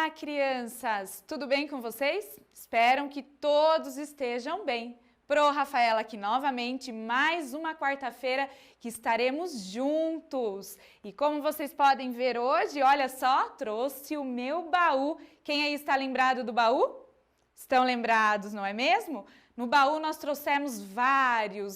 Olá, crianças! Tudo bem com vocês? Espero que todos estejam bem. Pro Rafaela aqui novamente, mais uma quarta-feira que estaremos juntos. E como vocês podem ver hoje, olha só, trouxe o meu baú. Quem aí está lembrado do baú? Estão lembrados, não é mesmo? No baú nós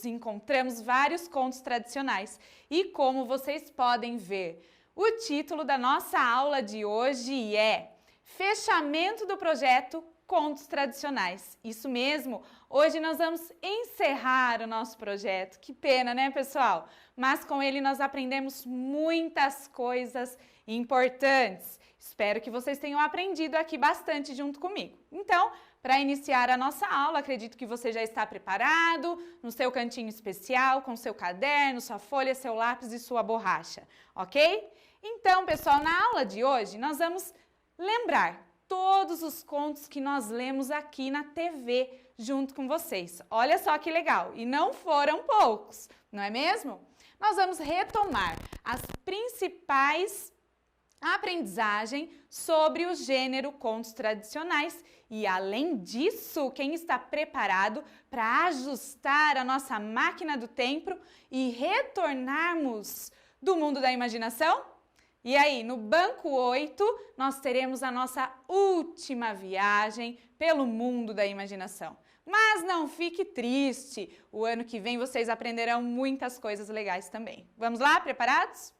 encontramos vários contos tradicionais. E como vocês podem ver, o título da nossa aula de hoje é Fechamento do projeto Contos Tradicionais. Isso mesmo, hoje nós vamos encerrar o nosso projeto. Que pena, né, pessoal? Mas com ele nós aprendemos muitas coisas importantes. Espero que vocês tenham aprendido aqui bastante junto comigo. Então, para iniciar a nossa aula, acredito que você já está preparado, no seu cantinho especial, com seu caderno, sua folha, seu lápis e sua borracha, ok? Então, pessoal, na aula de hoje, nós vamos lembrar todos os contos que nós lemos aqui na TV junto com vocês. Olha só que legal! E não foram poucos, não é mesmo? Nós vamos retomar as principais aprendizagens sobre o gênero contos tradicionais e, além disso, quem está preparado para ajustar a nossa máquina do tempo e retornarmos do mundo da imaginação? E aí, no banco 8, nós teremos a nossa última viagem pelo mundo da imaginação. Mas não fique triste, o ano que vem vocês aprenderão muitas coisas legais também. Vamos lá, preparados?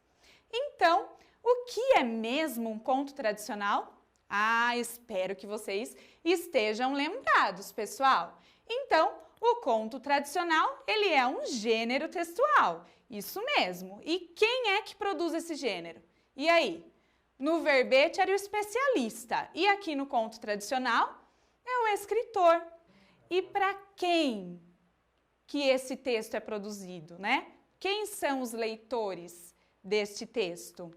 Então, o que é mesmo um conto tradicional? Espero que vocês estejam lembrados, pessoal. Então, o conto tradicional, ele é um gênero textual, isso mesmo. E quem é que produz esse gênero? E aí? No verbete era o especialista e aqui no conto tradicional é o escritor. E para quem que esse texto é produzido, né? Quem são os leitores deste texto?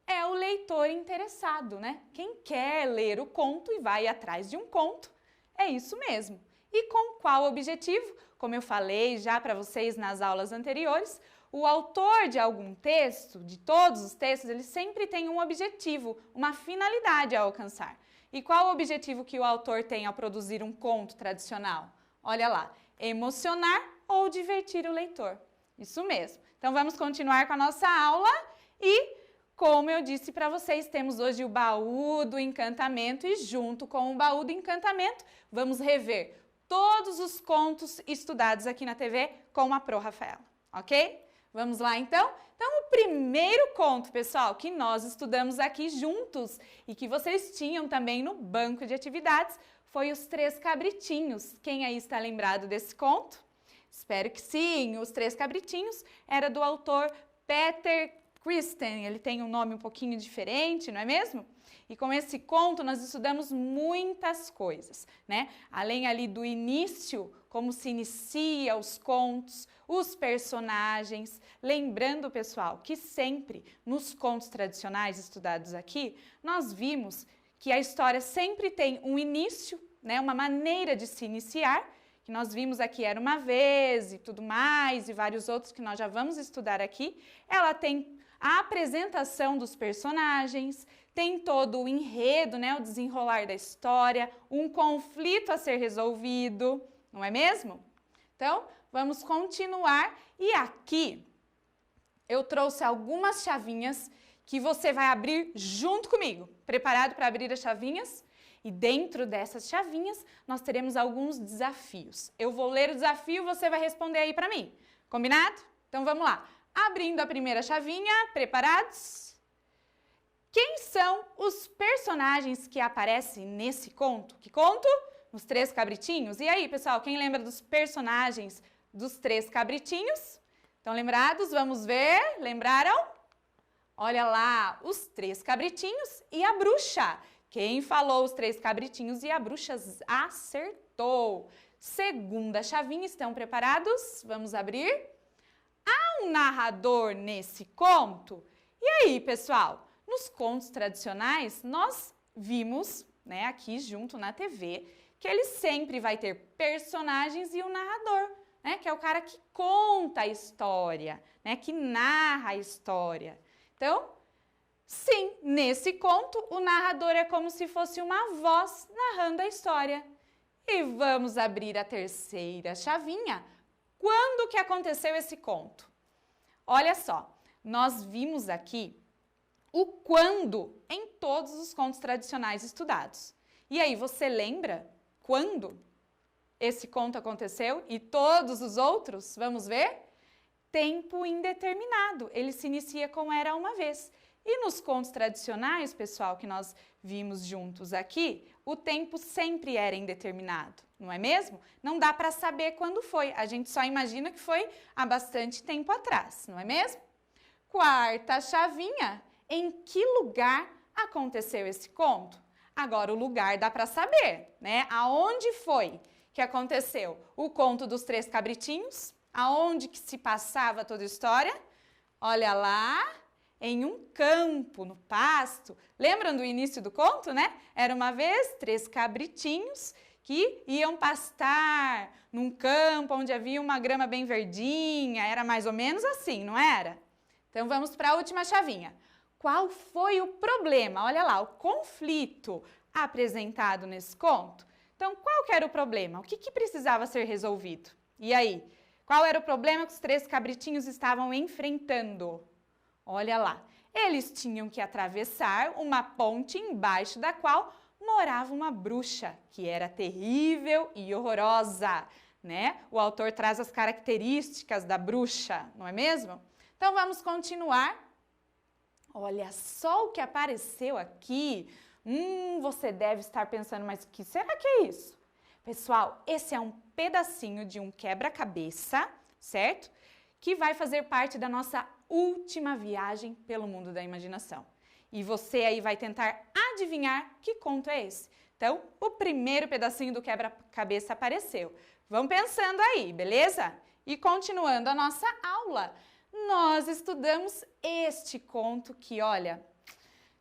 É o leitor interessado, né? Quem quer ler o conto e vai atrás de um conto, é isso mesmo. E com qual objetivo? Como eu falei já para vocês nas aulas anteriores, o autor de algum texto, de todos os textos, ele sempre tem um objetivo, uma finalidade a alcançar. E qual o objetivo que o autor tem ao produzir um conto tradicional? Olha lá, emocionar ou divertir o leitor. Isso mesmo. Então vamos continuar com a nossa aula e, como eu disse para vocês, temos hoje o baú do encantamento e junto com o baú do encantamento vamos rever todos os contos estudados aqui na TV com a Pro Rafaela, ok? Vamos lá então? Então o primeiro conto, pessoal, que nós estudamos aqui juntos e que vocês tinham também no banco de atividades foi Os Três Cabritinhos. Quem aí está lembrado desse conto? Espero que sim! Os Três Cabritinhos era do autor Peter Christen, ele tem um nome um pouquinho diferente, não é mesmo? E com esse conto nós estudamos muitas coisas, né? Além ali do início, como se inicia os contos, os personagens. Lembrando, pessoal, que sempre nos contos tradicionais estudados aqui, nós vimos que a história sempre tem um início, né? Uma maneira de se iniciar, que nós vimos aqui Era Uma Vez e tudo mais, e vários outros que nós já vamos estudar aqui. Ela tem a apresentação dos personagens, tem todo o enredo, né, o desenrolar da história, um conflito a ser resolvido, não é mesmo? Então, vamos continuar e aqui eu trouxe algumas chavinhas que você vai abrir junto comigo. Preparado para abrir as chavinhas? E dentro dessas chavinhas nós teremos alguns desafios. Eu vou ler o desafio e você vai responder aí para mim. Combinado? Então vamos lá. Abrindo a primeira chavinha, preparados? Quem são os personagens que aparecem nesse conto? Que conto? Os Três Cabritinhos. E aí, pessoal, quem lembra dos personagens dos Três Cabritinhos? Estão lembrados? Vamos ver. Lembraram? Olha lá, os Três Cabritinhos e a bruxa. Quem falou os Três Cabritinhos e a bruxa acertou. Segunda chavinha, estão preparados? Vamos abrir. Há um narrador nesse conto? E aí, pessoal? Nos contos tradicionais, nós vimos, né, aqui junto na TV, que ele sempre vai ter personagens e um narrador, né, que é o cara que conta a história, né, que narra a história. Então, Sim, nesse conto, o narrador é como se fosse uma voz narrando a história. E vamos abrir a terceira chavinha. Quando que aconteceu esse conto? Olha só, nós vimos aqui o quando em todos os contos tradicionais estudados. E aí, você lembra quando esse conto aconteceu e todos os outros? Vamos ver? Tempo indeterminado. Ele se inicia com era uma vez. E nos contos tradicionais, pessoal, que nós vimos juntos aqui, o tempo sempre era indeterminado, não é mesmo? Não dá para saber quando foi, a gente só imagina que foi há bastante tempo atrás, não é mesmo? Quarta chavinha, em que lugar aconteceu esse conto? Agora o lugar dá para saber, né? Aonde foi que aconteceu o conto dos 3 cabritinhos? Aonde que se passava toda a história? Olha lá, em um campo, no pasto. Lembram do início do conto, né? Era uma vez 3 cabritinhos que iam pastar num campo onde havia uma grama bem verdinha. Era mais ou menos assim, não era? Então vamos para a última chavinha. Qual foi o problema? Olha lá, o conflito apresentado nesse conto. Então, qual que era o problema? O que precisava ser resolvido? E aí, qual era o problema que os 3 cabritinhos estavam enfrentando? Olha lá, eles tinham que atravessar uma ponte embaixo da qual morava uma bruxa, que era terrível e horrorosa, né? O autor traz as características da bruxa, não é mesmo? Então vamos continuar. Olha só o que apareceu aqui. Você deve estar pensando, mas o que será que é isso? Pessoal, esse é um pedacinho de um quebra-cabeça, certo? Que vai fazer parte da nossa última viagem pelo mundo da imaginação. E você aí vai tentar adivinhar que conto é esse. Então, o primeiro pedacinho do quebra-cabeça apareceu. Vão pensando aí, beleza? E continuando a nossa aula, nós estudamos este conto que, olha,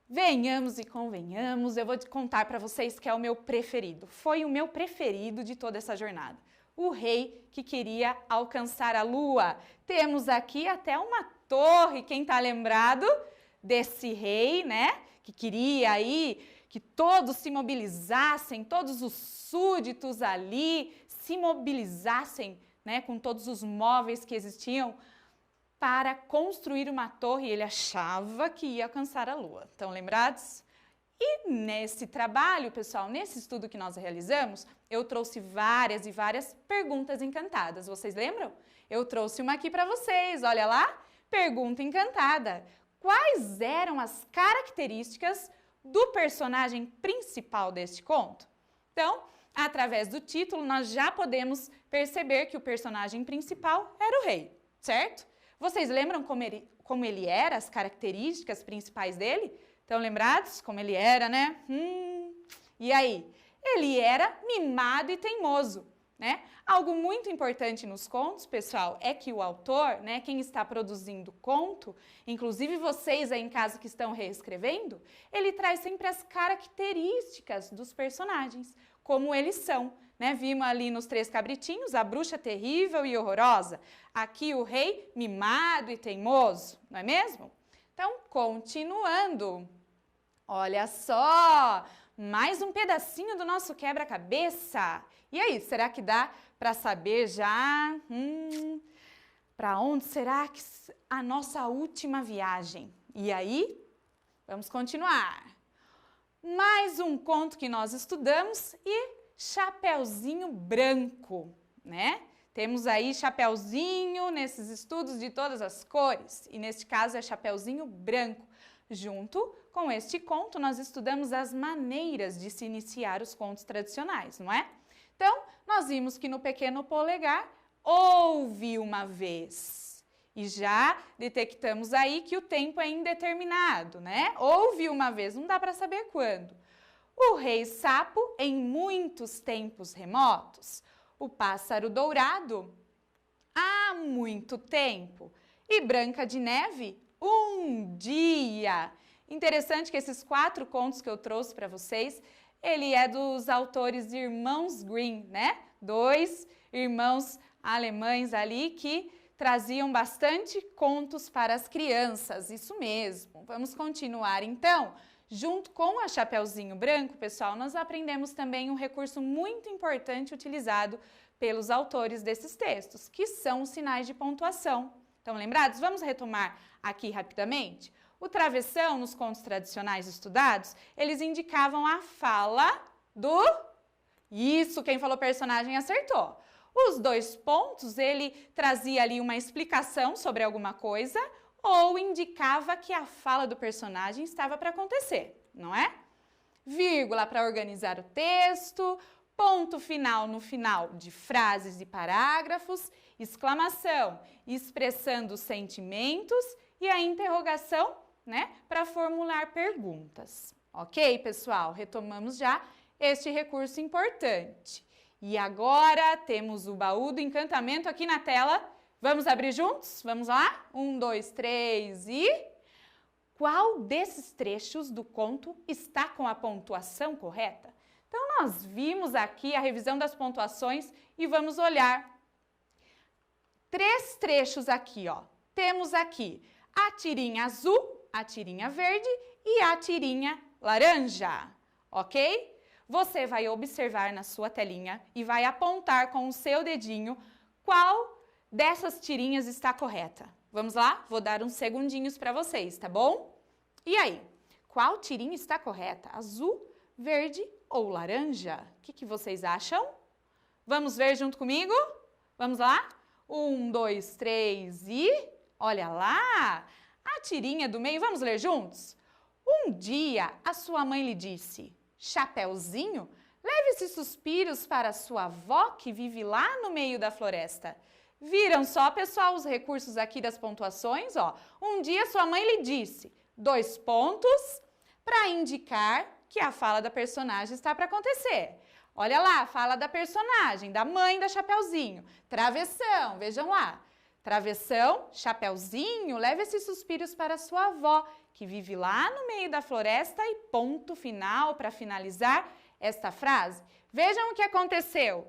venhamos e convenhamos, eu vou contar para vocês que é o meu preferido. Foi o meu preferido de toda essa jornada. O rei que queria alcançar a lua. Temos aqui até uma torre, quem está lembrado desse rei, né? Que queria aí que todos se mobilizassem, todos os súditos ali se mobilizassem, né? Com todos os móveis que existiam para construir uma torre. Ele achava que ia alcançar a lua. Estão lembrados? E nesse trabalho, pessoal, nesse estudo que nós realizamos, eu trouxe várias e várias perguntas encantadas. Vocês lembram? Eu trouxe uma aqui para vocês, olha lá. Pergunta encantada. Quais eram as características do personagem principal deste conto? Então, através do título, nós já podemos perceber que o personagem principal era o rei, certo? Vocês lembram como ele era, as características principais dele? Estão lembrados como ele era, né? E aí? Ele era mimado e teimoso, né? Algo muito importante nos contos, pessoal, é que o autor, né, quem está produzindo o conto, inclusive vocês aí em casa que estão reescrevendo, ele traz sempre as características dos personagens, como eles são, né? Vimos ali nos 3 cabritinhos a bruxa terrível e horrorosa, aqui o rei mimado e teimoso, não é mesmo? Então, continuando, olha só, mais um pedacinho do nosso quebra-cabeça. E aí, será que dá para saber já para onde será que a nossa última viagem? E aí, vamos continuar. Mais um conto que nós estudamos e Chapeuzinho Branco, né? Temos aí Chapeuzinho nesses estudos de todas as cores, e neste caso é Chapeuzinho Branco. Junto com este conto, nós estudamos as maneiras de se iniciar os contos tradicionais, não é? Então, nós vimos que no Pequeno Polegar houve uma vez. E já detectamos aí que o tempo é indeterminado, né? Houve uma vez, não dá para saber quando. O Rei Sapo em muitos tempos remotos. O Pássaro Dourado, há muito tempo. E Branca de Neve, um dia. Interessante que esses 4 contos que eu trouxe para vocês, ele é dos autores Irmãos Grimm, né? 2 irmãos alemães ali que traziam bastante contos para as crianças, isso mesmo. Vamos continuar então. Junto com a Chapeuzinho Branco, pessoal, nós aprendemos também um recurso muito importante utilizado pelos autores desses textos, que são os sinais de pontuação. Estão lembrados? Vamos retomar aqui rapidamente. O travessão, nos contos tradicionais estudados, eles indicavam a fala do... Isso, quem falou personagem acertou. Os 2 pontos, ele trazia ali uma explicação sobre alguma coisa ou indicava que a fala do personagem estava para acontecer, não é? Vírgula para organizar o texto, ponto final no final de frases e parágrafos, exclamação expressando sentimentos e a interrogação, né, para formular perguntas. Ok, pessoal? Retomamos já este recurso importante. E agora temos o baú do encantamento aqui na tela. Vamos abrir juntos? Vamos lá? 1, 2, 3 e... Qual desses trechos do conto está com a pontuação correta? Então, nós vimos aqui a revisão das pontuações e vamos olhar 3 trechos aqui, ó. Temos aqui a tirinha azul, a tirinha verde e a tirinha laranja, ok? Você vai observar na sua telinha e vai apontar com o seu dedinho qual dessas tirinhas está correta. Vamos lá? Vou dar uns segundinhos para vocês, tá bom? E aí, qual tirinha está correta? Azul, verde ou laranja? O que vocês acham? Vamos ver junto comigo? Vamos lá? 1, 2, 3 e... Olha lá! A tirinha do meio, vamos ler juntos? Um dia, a sua mãe lhe disse... Chapeuzinho, leve esses suspiros para sua avó que vive lá no meio da floresta. Viram só, pessoal, os recursos aqui das pontuações? Ó, um dia sua mãe lhe disse 2 pontos para indicar que a fala da personagem está para acontecer. Olha lá, a fala da personagem, da mãe da Chapeuzinho. Travessão, vejam lá. Travessão, Chapeuzinho, leve esses suspiros para sua avó, que vive lá no meio da floresta e ponto final para finalizar esta frase. Vejam o que aconteceu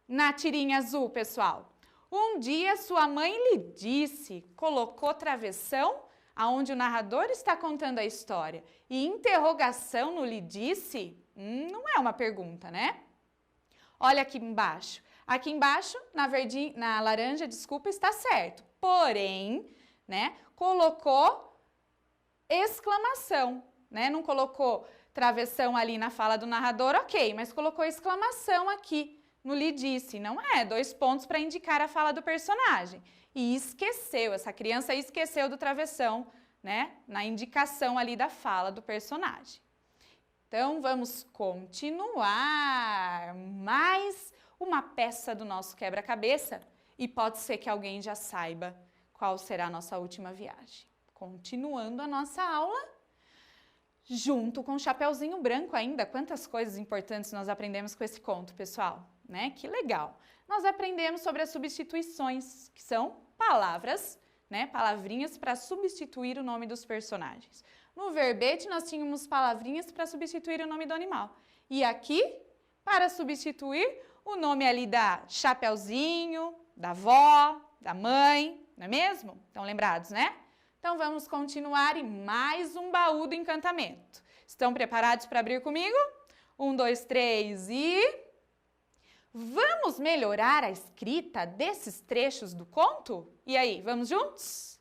na tirinha azul, pessoal. Um dia sua mãe lhe disse, colocou travessão aonde o narrador está contando a história e interrogação no lhe disse, não é uma pergunta, né? Olha aqui embaixo. Aqui embaixo, na laranja, desculpa, está certo. Porém, né, colocou exclamação, né? Não colocou travessão ali na fala do narrador, ok, mas colocou exclamação aqui no lhe disse, não é? 2 pontos para indicar a fala do personagem. E esqueceu, essa criança esqueceu do travessão, né? Na indicação ali da fala do personagem. Então, vamos continuar. Mais uma peça do nosso quebra-cabeça e pode ser que alguém já saiba qual será a nossa última viagem. Continuando a nossa aula, junto com o Chapeuzinho Branco ainda. Quantas coisas importantes nós aprendemos com esse conto, pessoal, né? Que legal! Nós aprendemos sobre as substituições, que são palavras, né? Palavrinhas para substituir o nome dos personagens. No verbete, nós tínhamos palavrinhas para substituir o nome do animal. E aqui, para substituir o nome ali da Chapeuzinho, da avó, da mãe, não é mesmo? Estão lembrados, né? Então, vamos continuar em mais um baú do encantamento. Estão preparados para abrir comigo? 1, 2, 3 e... Vamos melhorar a escrita desses trechos do conto? E aí, vamos juntos?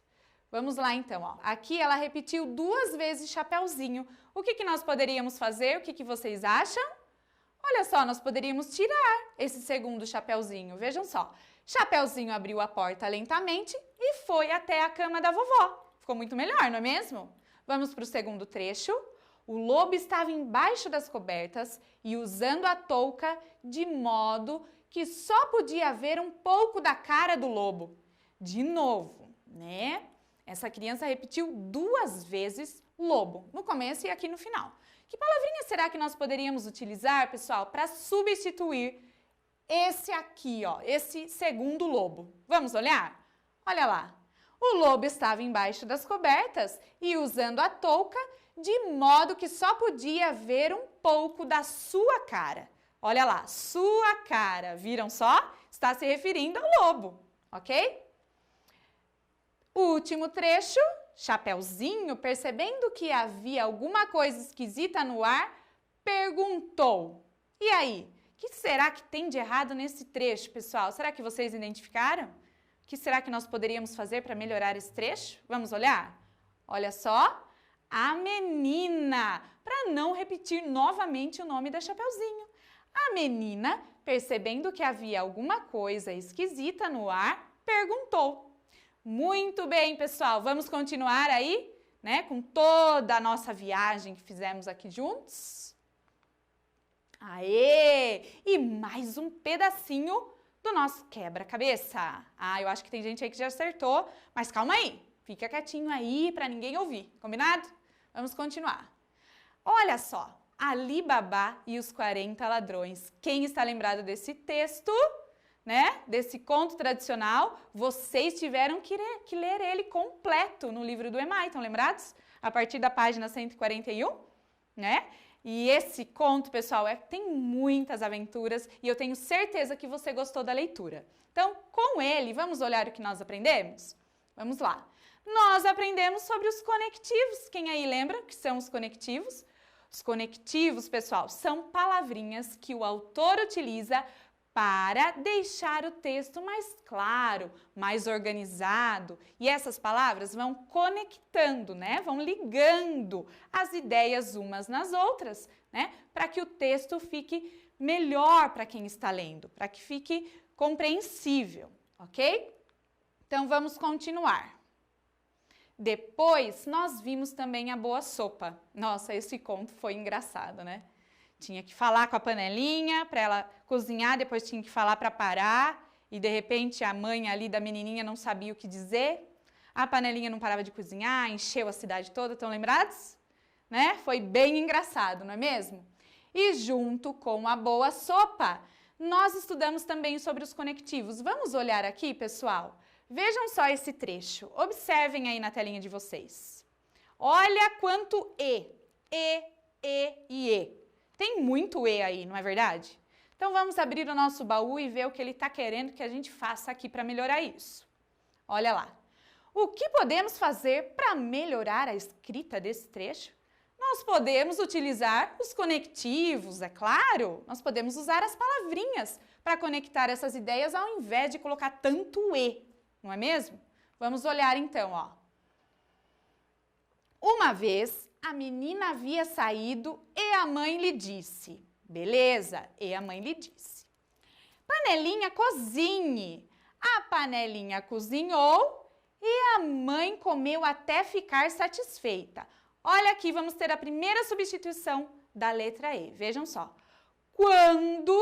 Vamos lá então, ó. Aqui ela repetiu 2 vezes Chapeuzinho. O que nós poderíamos fazer? O que vocês acham? Olha só, nós poderíamos tirar esse segundo Chapeuzinho. Vejam só. Chapeuzinho abriu a porta lentamente e foi até a cama da vovó. Ficou muito melhor, não é mesmo? Vamos para o segundo trecho. O lobo estava embaixo das cobertas e usando a touca de modo que só podia ver um pouco da cara do lobo. De novo, né? Essa criança repetiu 2 vezes lobo, no começo e aqui no final. Que palavrinha será que nós poderíamos utilizar, pessoal, para substituir esse aqui, ó, esse segundo lobo? Vamos olhar? Olha lá. O lobo estava embaixo das cobertas e usando a touca de modo que só podia ver um pouco da sua cara. Olha lá, sua cara. Viram só? Está se referindo ao lobo, ok? Último trecho, Chapeuzinho, percebendo que havia alguma coisa esquisita no ar, perguntou. E aí, o que será que tem de errado nesse trecho, pessoal? Será que vocês identificaram? O que será que nós poderíamos fazer para melhorar esse trecho? Vamos olhar? Olha só, a menina, para não repetir novamente o nome da Chapeuzinho. A menina, percebendo que havia alguma coisa esquisita no ar, perguntou. Muito bem, pessoal, vamos continuar aí, né, com toda a nossa viagem que fizemos aqui juntos. Aê! E mais um pedacinho do nosso quebra-cabeça. Ah, eu acho que tem gente aí que já acertou, mas calma aí, fica quietinho aí para ninguém ouvir, combinado? Vamos continuar. Olha só, Ali Babá e os 40 ladrões. Quem está lembrado desse texto, né? Desse conto tradicional? Vocês tiveram que ler ele completo no livro do Emai, estão lembrados? A partir da página 141, né? E esse conto, pessoal, tem muitas aventuras e eu tenho certeza que você gostou da leitura. Então, com ele, vamos olhar o que nós aprendemos? Vamos lá. Nós aprendemos sobre os conectivos. Quem aí lembra que são os conectivos? Os conectivos, pessoal, são palavrinhas que o autor utiliza para deixar o texto mais claro, mais organizado. E essas palavras vão conectando, né? Vão ligando as ideias umas nas outras, né? Para que o texto fique melhor para quem está lendo, para que fique compreensível, ok? Então, vamos continuar. Depois, nós vimos também a boa sopa. Nossa, esse conto foi engraçado, né? Tinha que falar com a panelinha para ela cozinhar, depois tinha que falar para parar e de repente a mãe ali da menininha não sabia o que dizer. A panelinha não parava de cozinhar, encheu a cidade toda, estão lembrados? Né? Foi bem engraçado, não é mesmo? E junto com a boa sopa, nós estudamos também sobre os conectivos. Vamos olhar aqui, pessoal? Vejam só esse trecho, observem aí na telinha de vocês. Olha quanto E e E. Tem muito E aí, não é verdade? Então vamos abrir o nosso baú e ver o que ele está querendo que a gente faça aqui para melhorar isso. Olha lá. O que podemos fazer para melhorar a escrita desse trecho? Nós podemos utilizar os conectivos, é claro. Nós podemos usar as palavrinhas para conectar essas ideias ao invés de colocar tanto E, não é mesmo? Vamos olhar então, ó. Uma vez, a menina havia saído e a mãe lhe disse. Beleza? E a mãe lhe disse. Panelinha, cozinhe. A panelinha cozinhou e a mãe comeu até ficar satisfeita. Olha aqui, vamos ter a primeira substituição da letra E. Vejam só. Quando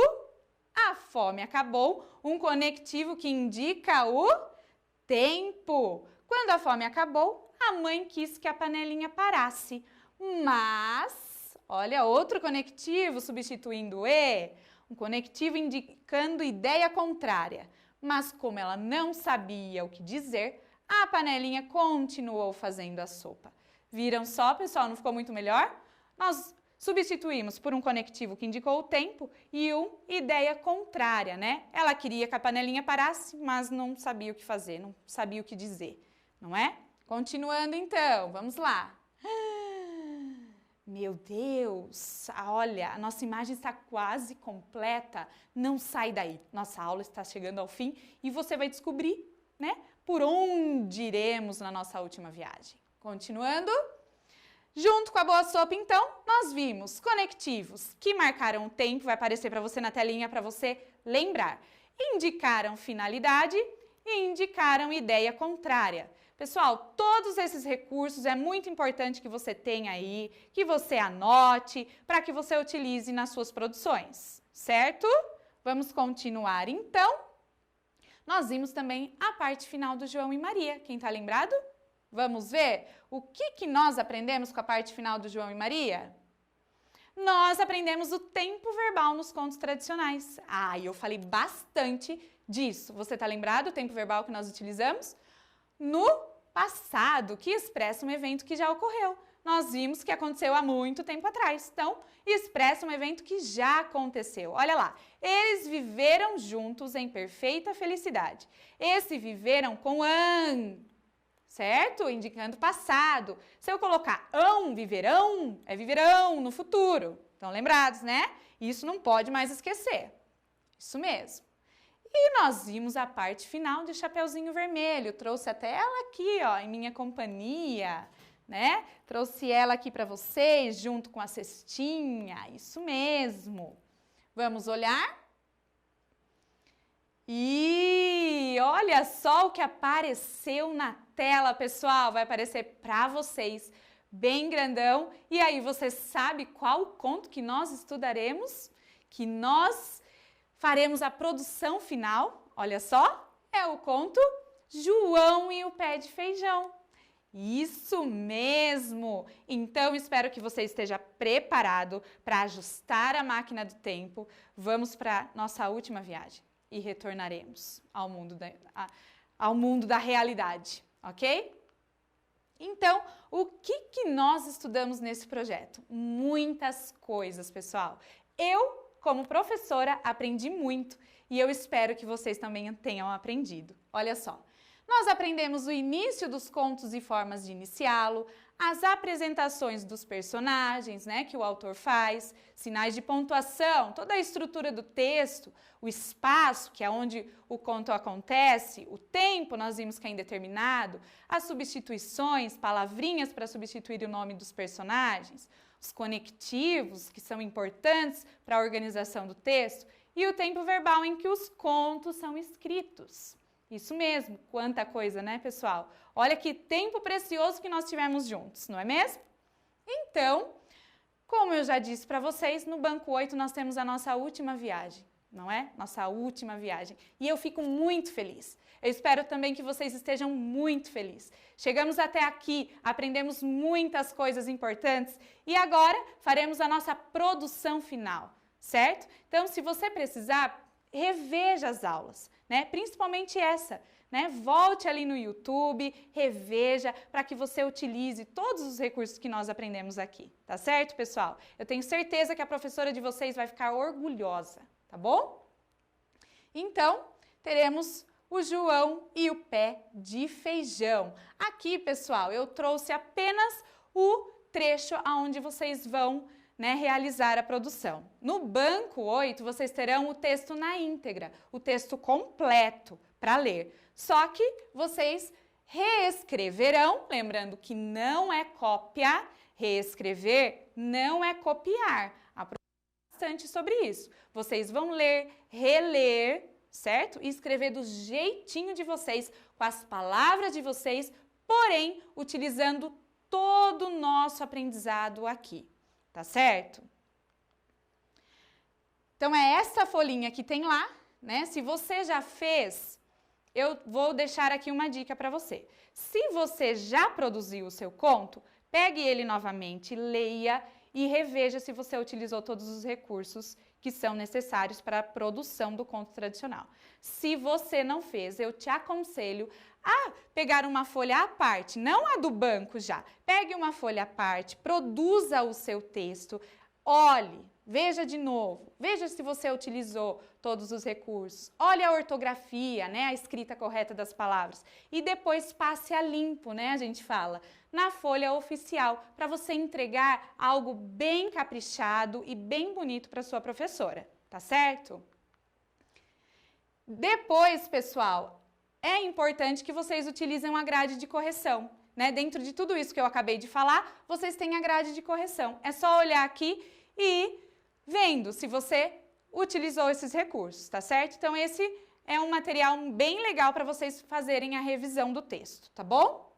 a fome acabou, um conectivo que indica o tempo. Quando a fome acabou, a mãe quis que a panelinha parasse. Mas, olha, outro conectivo substituindo o E, um conectivo indicando ideia contrária. Mas como ela não sabia o que dizer, a panelinha continuou fazendo a sopa. Viram só, pessoal? Não ficou muito melhor? Nós substituímos por um conectivo que indicou o tempo e ideia contrária, né? Ela queria que a panelinha parasse, mas não sabia o que fazer, não sabia o que dizer, não é? Continuando então, vamos lá. Meu Deus, olha, a nossa imagem está quase completa, não sai daí. Nossa aula está chegando ao fim e você vai descobrir, né, por onde iremos na nossa última viagem. Continuando, junto com a boa sopa, então, nós vimos conectivos que marcaram o tempo, vai aparecer para você na telinha para você lembrar. Indicaram finalidade e indicaram ideia contrária. Pessoal, todos esses recursos é muito importante que você tenha aí, que você anote, para que você utilize nas suas produções, certo? Vamos continuar então. Nós vimos também a parte final do João e Maria. Quem está lembrado? Vamos ver o que nós aprendemos com a parte final do João e Maria? Nós aprendemos o tempo verbal nos contos tradicionais. Ah, e eu falei bastante disso. Você está lembrado o tempo verbal que nós utilizamos? No passado, que expressa um evento que já ocorreu. Nós vimos que aconteceu há muito tempo atrás. Então, expressa um evento que já aconteceu. Olha lá, eles viveram juntos em perfeita felicidade. Esse viveram com certo? Indicando passado. Se eu colocar ão, viverão, é viverão no futuro. Estão lembrados, né? Isso não pode mais esquecer. Isso mesmo. E nós vimos a parte final de Chapeuzinho Vermelho. Trouxe até ela aqui, ó, em minha companhia, né? Trouxe ela aqui para vocês, junto com a cestinha. Isso mesmo. Vamos olhar? E olha só o que apareceu na tela, pessoal. Vai aparecer para vocês, bem grandão. E aí, você sabe qual o conto que nós estudaremos? Que nós faremos a produção final. Olha só, é o conto João e o Pé de Feijão. Isso mesmo! Então, espero que você esteja preparado para ajustar a máquina do tempo. Vamos para nossa última viagem e retornaremos ao mundo da realidade, ok? Então, o que nós estudamos nesse projeto? Muitas coisas, pessoal. Eu, como professora, aprendi muito e eu espero que vocês também tenham aprendido. Olha só. Nós aprendemos o início dos contos e formas de iniciá-lo, as apresentações dos personagens, né, que o autor faz, sinais de pontuação, toda a estrutura do texto, o espaço, que é onde o conto acontece, o tempo, nós vimos que é indeterminado, as substituições, palavrinhas para substituir o nome dos personagens, os conectivos, que são importantes para a organização do texto, e o tempo verbal em que os contos são escritos. Isso mesmo, quanta coisa, né, pessoal? Olha que tempo precioso que nós tivemos juntos, não é mesmo? Então, como eu já disse para vocês, no Banco 8 nós temos a nossa última viagem, não é? Nossa última viagem. E eu fico muito feliz. Eu espero também que vocês estejam muito felizes. Chegamos até aqui, aprendemos muitas coisas importantes e agora faremos a nossa produção final, certo? Então, se você precisar, reveja as aulas, né? Principalmente essa, né? Volte ali no YouTube, reveja, para que você utilize todos os recursos que nós aprendemos aqui, tá certo, pessoal? Eu tenho certeza que a professora de vocês vai ficar orgulhosa, tá bom? Então, teremos o João e o Pé de Feijão. Aqui, pessoal, eu trouxe apenas o trecho aonde vocês vão, né, realizar a produção. No Banco 8, vocês terão o texto na íntegra, o texto completo para ler. Só que vocês reescreverão, lembrando que não é cópia, reescrever não é copiar. Aprenda bastante sobre isso. Vocês vão ler, reler, certo? E escrever do jeitinho de vocês, com as palavras de vocês, porém, utilizando todo o nosso aprendizado aqui. Tá certo? Então, é essa folhinha que tem lá, né? Se você já fez, eu vou deixar aqui uma dica para você. Se você já produziu o seu conto, pegue ele novamente, leia e reveja se você utilizou todos os recursos que são necessários para a produção do conto tradicional. Se você não fez, eu te aconselho a pegar uma folha à parte, não a do banco já. Pegue uma folha à parte, produza o seu texto, olhe, veja de novo, veja se você utilizou todos os recursos, olhe a ortografia, né, a escrita correta das palavras e depois passe a limpo, né, a gente fala, na folha oficial, para você entregar algo bem caprichado e bem bonito para sua professora, tá certo? Depois, pessoal, é importante que vocês utilizem uma grade de correção, né? Dentro de tudo isso que eu acabei de falar, vocês têm a grade de correção. É só olhar aqui e vendo se você utilizou esses recursos, tá certo? Então, esse é um material bem legal para vocês fazerem a revisão do texto, tá bom?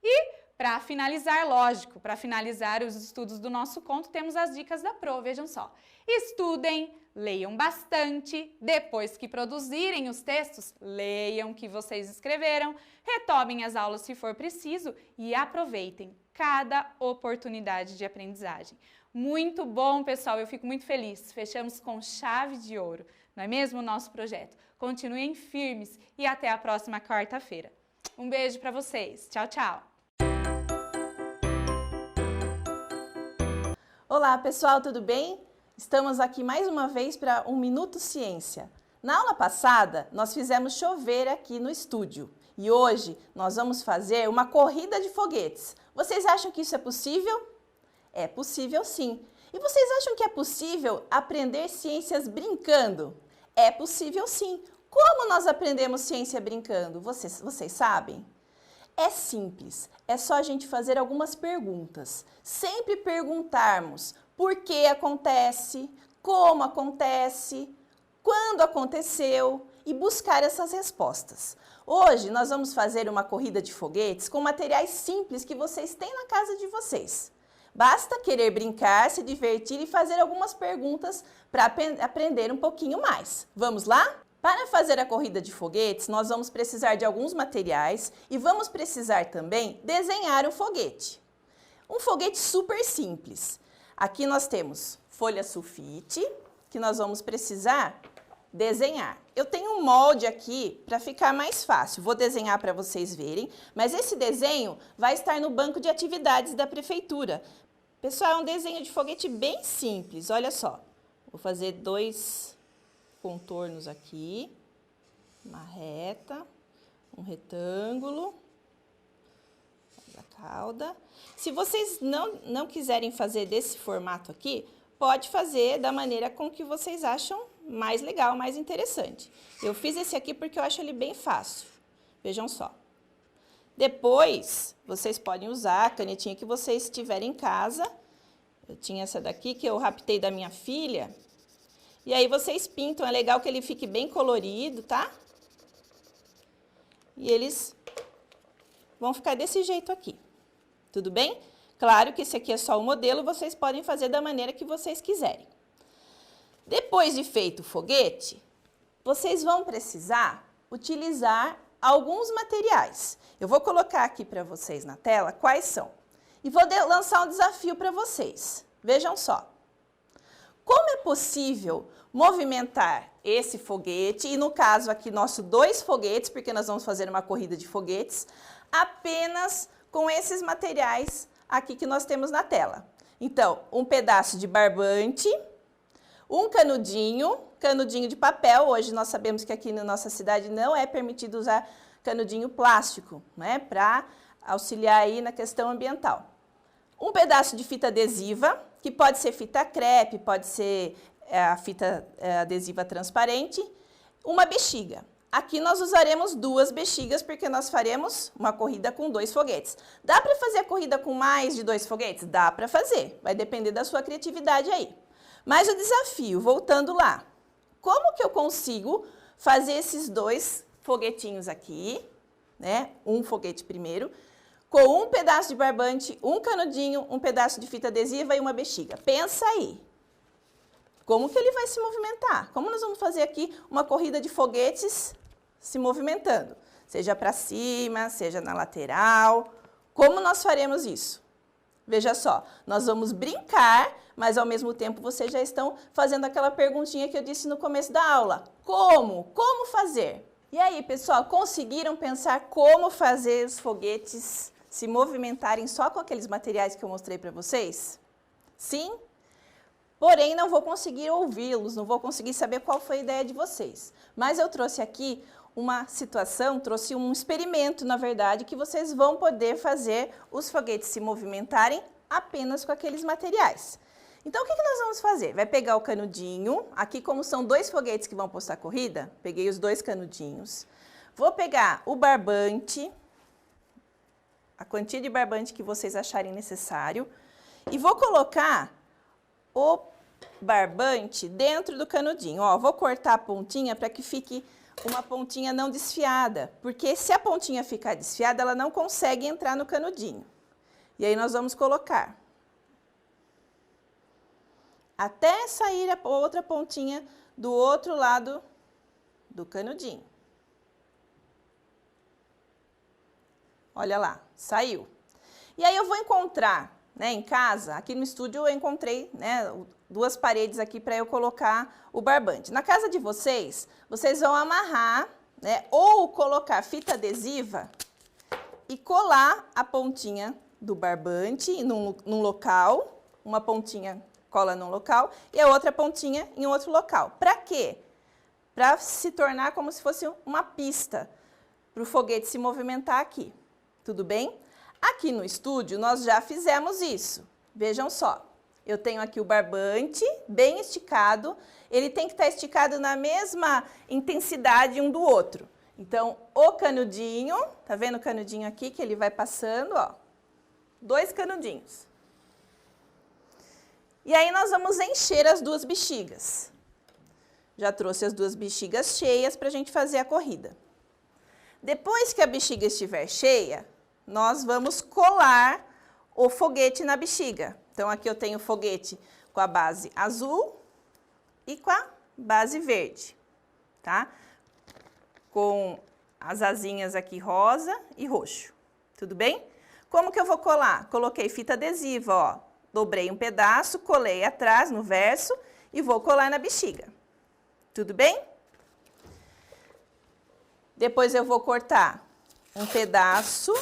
E, para finalizar, lógico, para finalizar os estudos do nosso conto, temos as dicas da Pro, vejam só. Estudem, leiam bastante, depois que produzirem os textos, leiam o que vocês escreveram, retomem as aulas se for preciso e aproveitem cada oportunidade de aprendizagem. Muito bom, pessoal, eu fico muito feliz. Fechamos com chave de ouro, não é mesmo o nosso projeto? Continuem firmes e até a próxima quarta-feira. Um beijo para vocês. Tchau, tchau. Olá, pessoal, tudo bem? Estamos aqui mais uma vez para um Minuto Ciência. Na aula passada, nós fizemos chover aqui no estúdio E hoje nós vamos fazer uma corrida de foguetes. Vocês acham que isso é possível? É possível sim. E vocês acham que é possível aprender ciências brincando? É possível sim. Como nós aprendemos ciência brincando? Vocês sabem? É simples, é só a gente fazer algumas perguntas. Sempre perguntarmos por que acontece, como acontece, quando aconteceu e buscar essas respostas. Hoje nós vamos fazer uma corrida de foguetes com materiais simples que vocês têm na casa de vocês. Basta querer brincar, se divertir e fazer algumas perguntas para aprender um pouquinho mais. Vamos lá? Para fazer a corrida de foguetes, nós vamos precisar de alguns materiais e vamos precisar também desenhar um foguete. Um foguete super simples. Aqui nós temos folha sulfite, que nós vamos precisar desenhar. Eu tenho um molde aqui para ficar mais fácil. Vou desenhar para vocês verem, mas esse desenho vai estar no banco de atividades da prefeitura. Pessoal, é um desenho de foguete bem simples, olha só. Vou fazer 2 contornos aqui, uma reta, um retângulo, a cauda. Se vocês não quiserem fazer desse formato aqui, pode fazer da maneira com que vocês acham mais legal, mais interessante. Eu fiz esse aqui porque eu acho ele bem fácil. Vejam só. Depois, vocês podem usar a canetinha que vocês tiverem em casa. Eu tinha essa daqui que eu raptei da minha filha. E aí vocês pintam, é legal que ele fique bem colorido, tá? E eles vão ficar desse jeito aqui. Tudo bem? Claro que esse aqui é só o modelo, vocês podem fazer da maneira que vocês quiserem. Depois de feito o foguete, vocês vão precisar utilizar alguns materiais. Eu vou colocar aqui para vocês na tela quais são. E vou lançar um desafio para vocês. Vejam só. Como é possível movimentar esse foguete, e no caso aqui nosso 2 foguetes, porque nós vamos fazer uma corrida de foguetes, apenas com esses materiais aqui que nós temos na tela. Então, um pedaço de barbante, um canudinho de papel. Hoje nós sabemos que aqui na nossa cidade não é permitido usar canudinho plástico, né, para auxiliar aí na questão ambiental. Um pedaço de fita adesiva, que pode ser fita crepe, pode ser a fita adesiva transparente, uma bexiga. Aqui nós usaremos 2 bexigas, porque nós faremos uma corrida com 2 foguetes. Dá para fazer a corrida com mais de 2 foguetes? Dá para fazer, vai depender da sua criatividade aí. Mas o desafio, voltando lá, como que eu consigo fazer esses 2 foguetinhos aqui, né? Um foguete primeiro, com um pedaço de barbante, um canudinho, um pedaço de fita adesiva e uma bexiga. Pensa aí. Como que ele vai se movimentar? Como nós vamos fazer aqui uma corrida de foguetes se movimentando? Seja para cima, seja na lateral. Como nós faremos isso? Veja só, nós vamos brincar, mas ao mesmo tempo vocês já estão fazendo aquela perguntinha que eu disse no começo da aula. Como? Como fazer? E aí, pessoal, conseguiram pensar como fazer os foguetes se movimentarem só com aqueles materiais que eu mostrei para vocês? Sim? Porém, não vou conseguir ouvi-los, não vou conseguir saber qual foi a ideia de vocês. Mas eu trouxe aqui uma situação, trouxe um experimento, na verdade, que vocês vão poder fazer os foguetes se movimentarem apenas com aqueles materiais. Então, o que nós vamos fazer? Vai pegar o canudinho, aqui como são 2 foguetes que vão postar corrida, peguei os 2 canudinhos. Vou pegar o barbante, a quantia de barbante que vocês acharem necessário, e vou colocar o barbante dentro do canudinho. Ó, vou cortar a pontinha para que fique uma pontinha não desfiada, porque se a pontinha ficar desfiada, ela não consegue entrar no canudinho. E aí nós vamos colocar até sair a outra pontinha do outro lado do canudinho. Olha lá, saiu. E aí eu vou encontrar, né, em casa, aqui no estúdio eu encontrei, né, 2 paredes aqui para eu colocar o barbante. Na casa de vocês, vocês vão amarrar, né, ou colocar fita adesiva e colar a pontinha do barbante num local, uma pontinha cola num local e a outra pontinha em outro local. Para quê? Para se tornar como se fosse uma pista. para o foguete se movimentar aqui. Tudo bem? Aqui no estúdio, nós já fizemos isso. Vejam só, eu tenho aqui o barbante bem esticado, ele tem que estar esticado na mesma intensidade um do outro. Então, o canudinho, tá vendo o canudinho aqui que ele vai passando, ó? 2 canudinhos. E aí nós vamos encher as 2 bexigas. Já trouxe as 2 bexigas cheias para a gente fazer a corrida. Depois que a bexiga estiver cheia, nós vamos colar o foguete na bexiga. Então, aqui eu tenho o foguete com a base azul e com a base verde, tá? Com as asinhas aqui rosa e roxo. Tudo bem? Como que eu vou colar? Coloquei fita adesiva, ó. Dobrei um pedaço, colei atrás no verso e vou colar na bexiga. Tudo bem? Depois eu vou cortar um pedaço,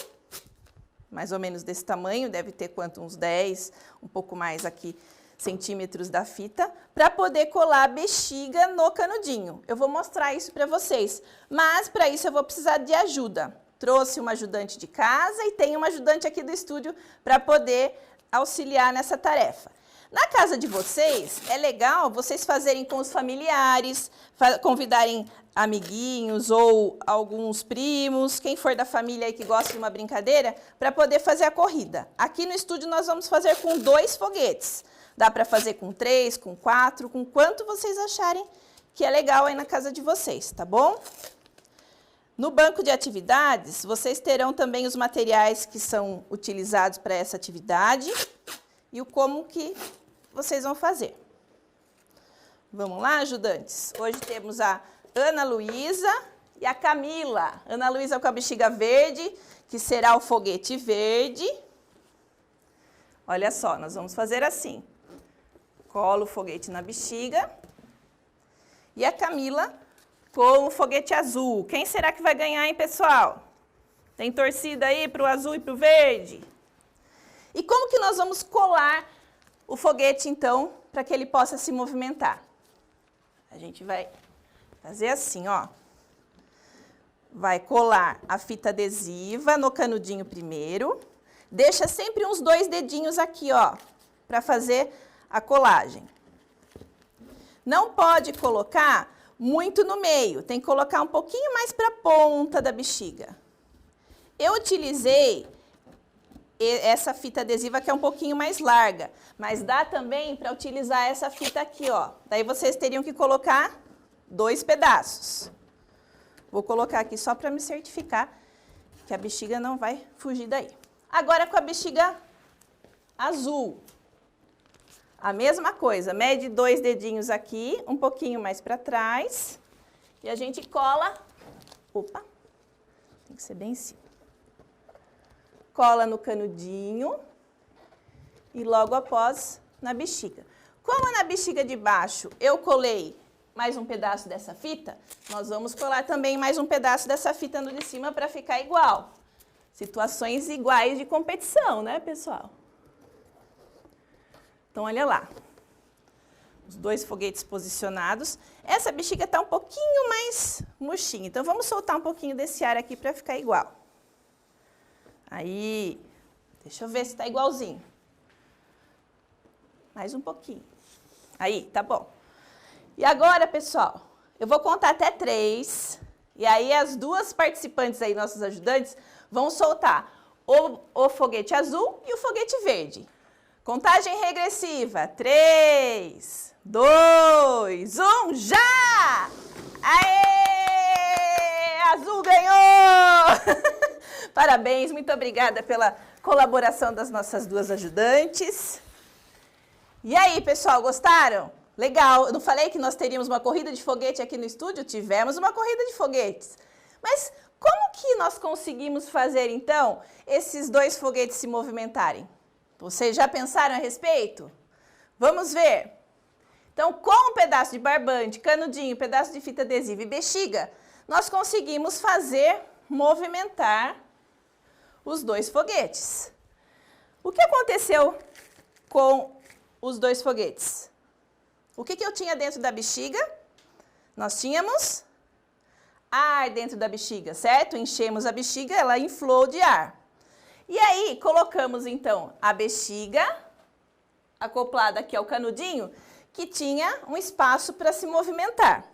mais ou menos desse tamanho, deve ter quanto? Uns 10, um pouco mais aqui, centímetros da fita, para poder colar a bexiga no canudinho. Eu vou mostrar isso para vocês, mas para isso eu vou precisar de ajuda. Trouxe uma ajudante de casa e tem uma ajudante aqui do estúdio para poder auxiliar nessa tarefa. Na casa de vocês, é legal vocês fazerem com os familiares, convidarem amiguinhos ou alguns primos, quem for da família aí que gosta de uma brincadeira, para poder fazer a corrida. Aqui no estúdio nós vamos fazer com 2 foguetes. Dá para fazer com 3, com 4, com quanto vocês acharem que é legal aí na casa de vocês, tá bom? No banco de atividades, vocês terão também os materiais que são utilizados para essa atividade e o como que vocês vão fazer. Vamos lá, ajudantes? Hoje temos a Ana Luísa e a Camila. Ana Luísa com a bexiga verde, que será o foguete verde. Olha só, nós vamos fazer assim. Colo o foguete na bexiga. E a Camila com o foguete azul. Quem será que vai ganhar, hein, pessoal? Tem torcida aí para o azul e para o verde? E como que nós vamos colar o foguete, então, para que ele possa se movimentar? A gente vai fazer assim, ó. Vai colar a fita adesiva no canudinho primeiro. Deixa sempre uns 2 dedinhos aqui, ó, para fazer a colagem. Não pode colocar muito no meio, tem que colocar um pouquinho mais para a ponta da bexiga. Eu utilizei essa fita adesiva que é um pouquinho mais larga, mas dá também para utilizar essa fita aqui, ó. Daí vocês teriam que colocar 2 pedaços. Vou colocar aqui só para me certificar que a bexiga não vai fugir daí. Agora com a bexiga azul. A mesma coisa, mede 2 dedinhos aqui, um pouquinho mais para trás. E a gente cola. Opa, tem que ser bem em cima. Cola no canudinho e logo após na bexiga. Como na bexiga de baixo eu colei mais um pedaço dessa fita, nós vamos colar também mais um pedaço dessa fita no de cima para ficar igual. Situações iguais de competição, né, pessoal? Então, olha lá. Os 2 foguetes posicionados. Essa bexiga está um pouquinho mais murchinha, então vamos soltar um pouquinho desse ar aqui para ficar igual. Aí, deixa eu ver se está igualzinho. Mais um pouquinho. Aí, tá bom. E agora, pessoal, eu vou contar até 3. E aí as 2 participantes aí, nossos ajudantes, vão soltar o foguete azul e o foguete verde. Contagem regressiva. 3, 2, 1, já! Aê! Azul ganhou! Parabéns, muito obrigada pela colaboração das nossas 2 ajudantes. E aí, pessoal, gostaram? Legal, eu não falei que nós teríamos uma corrida de foguete aqui no estúdio? Tivemos uma corrida de foguetes. Mas como que nós conseguimos fazer, então, esses 2 foguetes se movimentarem? Vocês já pensaram a respeito? Vamos ver. Então, com um pedaço de barbante, canudinho, pedaço de fita adesiva e bexiga, nós conseguimos fazer movimentar os 2 foguetes. O que aconteceu com os 2 foguetes? O que eu tinha dentro da bexiga? Nós tínhamos ar dentro da bexiga, certo? Enchemos a bexiga, ela inflou de ar. E aí, colocamos então a bexiga acoplada aqui ao canudinho, que tinha um espaço para se movimentar.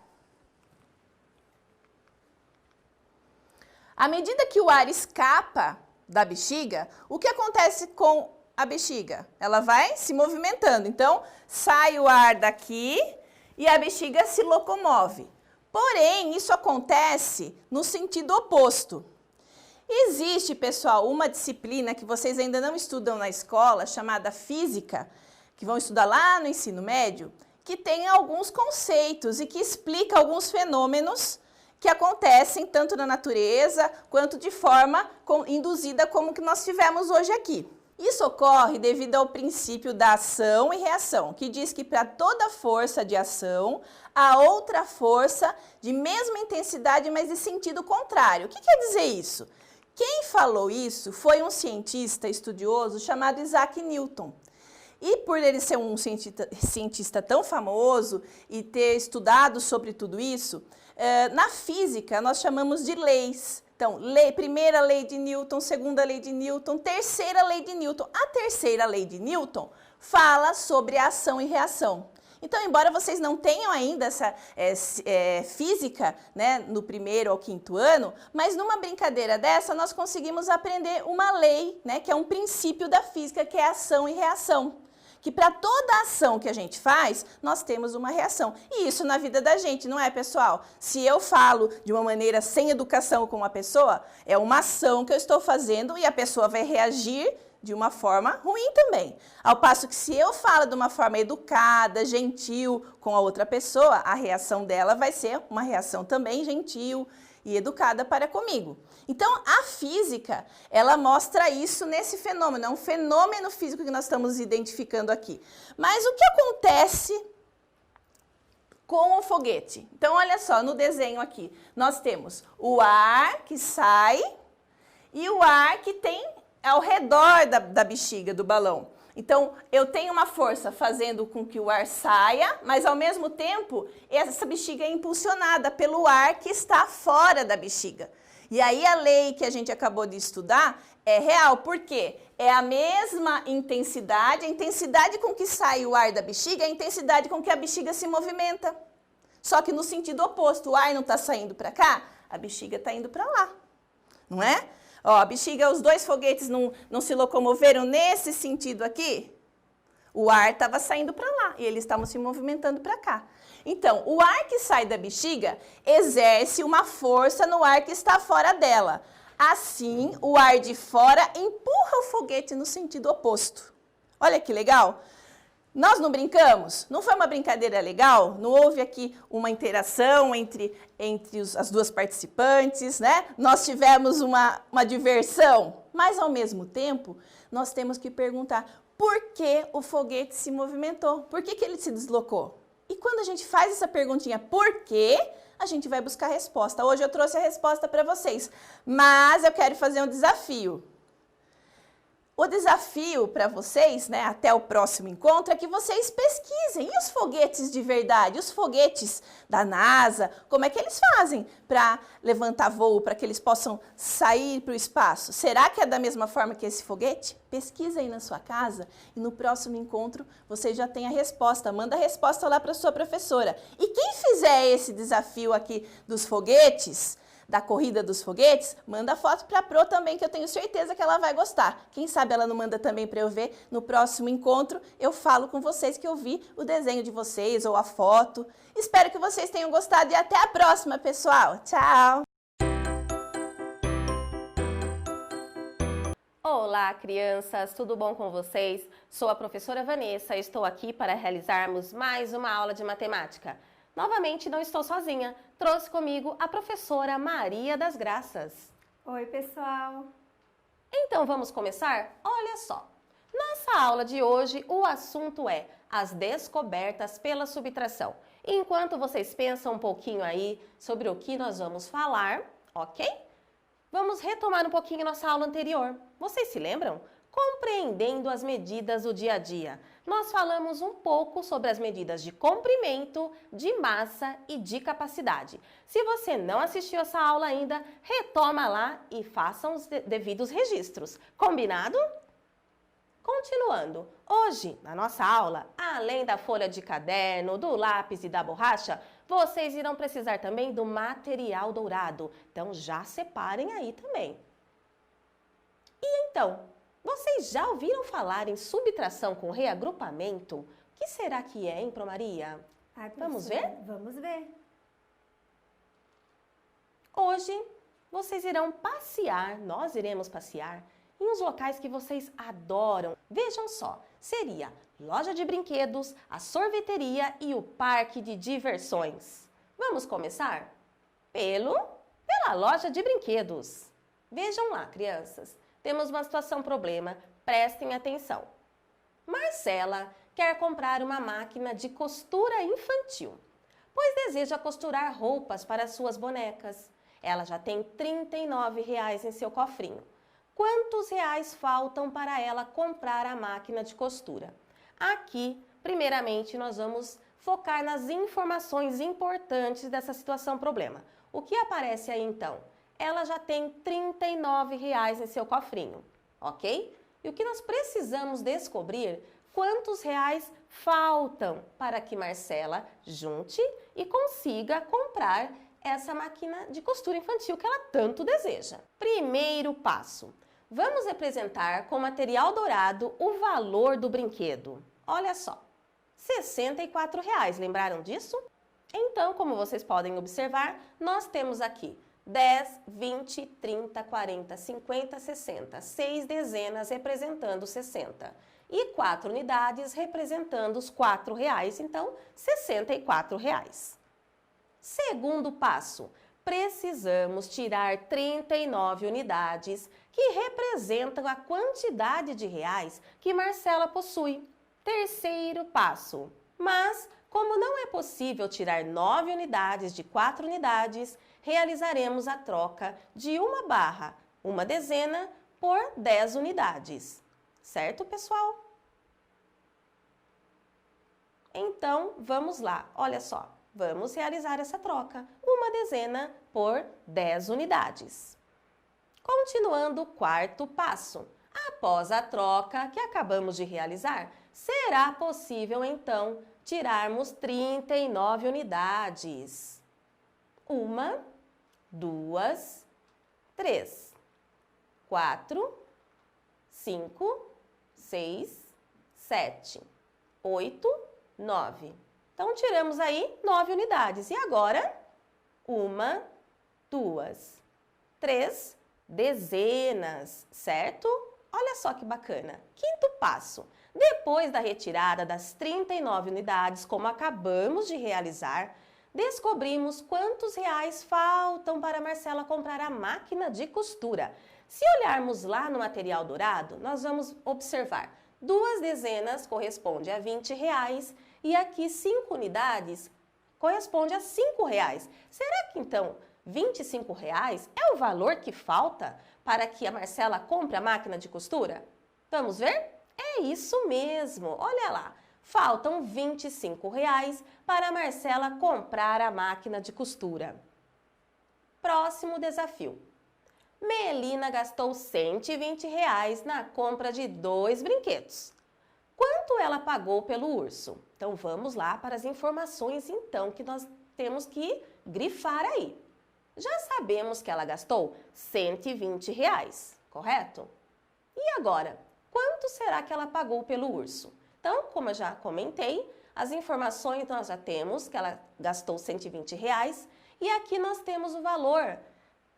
À medida que o ar escapa da bexiga, o que acontece com a bexiga? Ela vai se movimentando. Então, sai o ar daqui e a bexiga se locomove. Porém, isso acontece no sentido oposto. Existe, pessoal, uma disciplina que vocês ainda não estudam na escola, chamada física, que vão estudar lá no ensino médio, que tem alguns conceitos e que explica alguns fenômenos que acontecem tanto na natureza quanto de forma induzida como que nós tivemos hoje aqui. Isso ocorre devido ao princípio da ação e reação, que diz que para toda força de ação, há outra força de mesma intensidade, mas de sentido contrário. O que quer dizer isso? Quem falou isso foi um cientista estudioso chamado Isaac Newton. E por ele ser um cientista tão famoso e ter estudado sobre tudo isso, na física nós chamamos de leis. Então, primeira lei de Newton, segunda lei de Newton, terceira lei de Newton. A terceira lei de Newton fala sobre ação e reação. Então, embora vocês não tenham ainda essa física, né, no primeiro ou quinto ano, mas numa brincadeira dessa nós conseguimos aprender uma lei, né, que é um princípio da física, que é ação e reação. Que para toda ação que a gente faz, nós temos uma reação. E isso na vida da gente, não é, pessoal? Se eu falo de uma maneira sem educação com uma pessoa, é uma ação que eu estou fazendo e a pessoa vai reagir de uma forma ruim também. Ao passo que se eu falo de uma forma educada, gentil com a outra pessoa, a reação dela vai ser uma reação também gentil e educada para comigo. Então, a física, ela mostra isso nesse fenômeno, é um fenômeno físico que nós estamos identificando aqui. Mas o que acontece com o foguete? Então, olha só, no desenho aqui, nós temos o ar que sai e o ar que tem ao redor da bexiga do balão. Então, eu tenho uma força fazendo com que o ar saia, mas ao mesmo tempo, essa bexiga é impulsionada pelo ar que está fora da bexiga. E aí a lei que a gente acabou de estudar é real, porque é a mesma intensidade, a intensidade com que sai o ar da bexiga é a intensidade com que a bexiga se movimenta. Só que no sentido oposto, o ar não está saindo para cá, a bexiga está indo para lá, não é? Ó, a bexiga, os dois foguetes não se locomoveram nesse sentido aqui? O ar estava saindo para lá e eles estavam se movimentando para cá. Então, o ar que sai da bexiga exerce uma força no ar que está fora dela. Assim, o ar de fora empurra o foguete no sentido oposto. Olha que legal! Nós não brincamos? Não foi uma brincadeira legal? Não houve aqui uma interação entre as duas participantes, né? Nós tivemos uma diversão, mas ao mesmo tempo, nós temos que perguntar por que o foguete se movimentou? Por que ele se deslocou? E quando a gente faz essa perguntinha por quê, a gente vai buscar a resposta. Hoje eu trouxe a resposta para vocês, mas eu quero fazer um desafio. O desafio para vocês, né, até o próximo encontro, é que vocês pesquisem. E os foguetes de verdade? Os foguetes da NASA, como é que eles fazem para levantar voo, para que eles possam sair para o espaço? Será que é da mesma forma que esse foguete? Pesquisa aí na sua casa e no próximo encontro você já tem a resposta. Manda a resposta lá para a sua professora. E quem fizer esse desafio aqui dos foguetes, da corrida dos foguetes, manda foto para a Pro também, que eu tenho certeza que ela vai gostar. Quem sabe ela não manda também para eu ver no próximo encontro. Eu falo com vocês que eu vi o desenho de vocês ou a foto. Espero que vocês tenham gostado e até a próxima, pessoal. Tchau! Olá, crianças! Tudo bom com vocês? Sou a professora Vanessa e estou aqui para realizarmos mais uma aula de matemática. Novamente, não estou sozinha. Trouxe comigo a professora Maria das Graças. Oi, pessoal! Então, vamos começar? Olha só! Nossa aula de hoje, o assunto é as descobertas pela subtração. Enquanto vocês pensam um pouquinho aí sobre o que nós vamos falar, ok? Vamos retomar um pouquinho nossa aula anterior. Vocês se lembram? compreendendo as medidas do dia a dia. Nós falamos um pouco sobre as medidas de comprimento, de massa e de capacidade. Se você não assistiu essa aula ainda, retoma lá e faça os devidos registros. Combinado? Continuando, hoje, na nossa aula, além da folha de caderno, do lápis e da borracha, vocês irão precisar também do material dourado. Então, já separem aí também. E então, vocês já ouviram falar em subtração com reagrupamento? O que será que é, hein, Pro Maria? Ai, Vamos professora, ver? Vamos ver. Hoje, vocês irão passear, nós iremos passear, em uns locais que vocês adoram. Vejam só, seria loja de brinquedos, a sorveteria e o parque de diversões. Vamos começar? Pela loja de brinquedos. Vejam lá, crianças, temos uma situação problema, prestem atenção. Marcela quer comprar uma máquina de costura infantil, pois deseja costurar roupas para suas bonecas. Ela já tem R$ 39,00 em seu cofrinho. Quantos reais faltam para ela comprar a máquina de costura? Aqui, primeiramente, nós vamos focar nas informações importantes dessa situação problema. O que aparece aí, então? Ela já tem R$ 39,00 em seu cofrinho, ok? E o que nós precisamos descobrir? Quantos reais faltam para que Marcela junte e consiga comprar essa máquina de costura infantil que ela tanto deseja? Primeiro passo. Vamos representar com material dourado o valor do brinquedo. Olha só, R$ 64,00, lembraram disso? Então, como vocês podem observar, nós temos aqui 10, 20, 30, 40, 50, 60, 6 dezenas representando 60 e 4 unidades representando os R$ 4,00, então R$ 64,00. Segundo passo, precisamos tirar 39 unidades que representam a quantidade de reais que Marcela possui. Terceiro passo, mas como não é possível tirar 9 unidades de 4 unidades, realizaremos a troca de uma barra, uma dezena, por 10 unidades. Certo, pessoal? Então, vamos lá. Olha só, vamos realizar essa troca. Uma dezena por 10 unidades. Continuando o quarto passo. Após a troca que acabamos de realizar, será possível, então, tirarmos 39 unidades. 1, 2, 3, 4, 5, 6, 7, 8, 9. Então, tiramos aí 9 unidades. E agora, 1, 2, 3 dezenas, certo? Olha só que bacana. Quinto passo. Depois da retirada das 39 unidades, como acabamos de realizar, descobrimos quantos reais faltam para Marcela comprar a máquina de costura. Se olharmos lá no material dourado, nós vamos observar 2 dezenas corresponde a R$ 20,00 e aqui 5 unidades corresponde a R$ 5,00. Será que então R$ 25,00 é o valor que falta para que a Marcela compre a máquina de costura? Vamos ver? É isso mesmo, olha lá. Faltam R$ 25,00 para a Marcela comprar a máquina de costura. Próximo desafio. Melina gastou R$ 120,00 na compra de 2 brinquedos. Quanto ela pagou pelo urso? Então vamos lá para as informações então que nós temos que grifar aí. Já sabemos que ela gastou R$ 120,00, correto? E agora, quanto será que ela pagou pelo urso? Então, como eu já comentei, as informações nós já temos que ela gastou R$ 120,00 e aqui nós temos o valor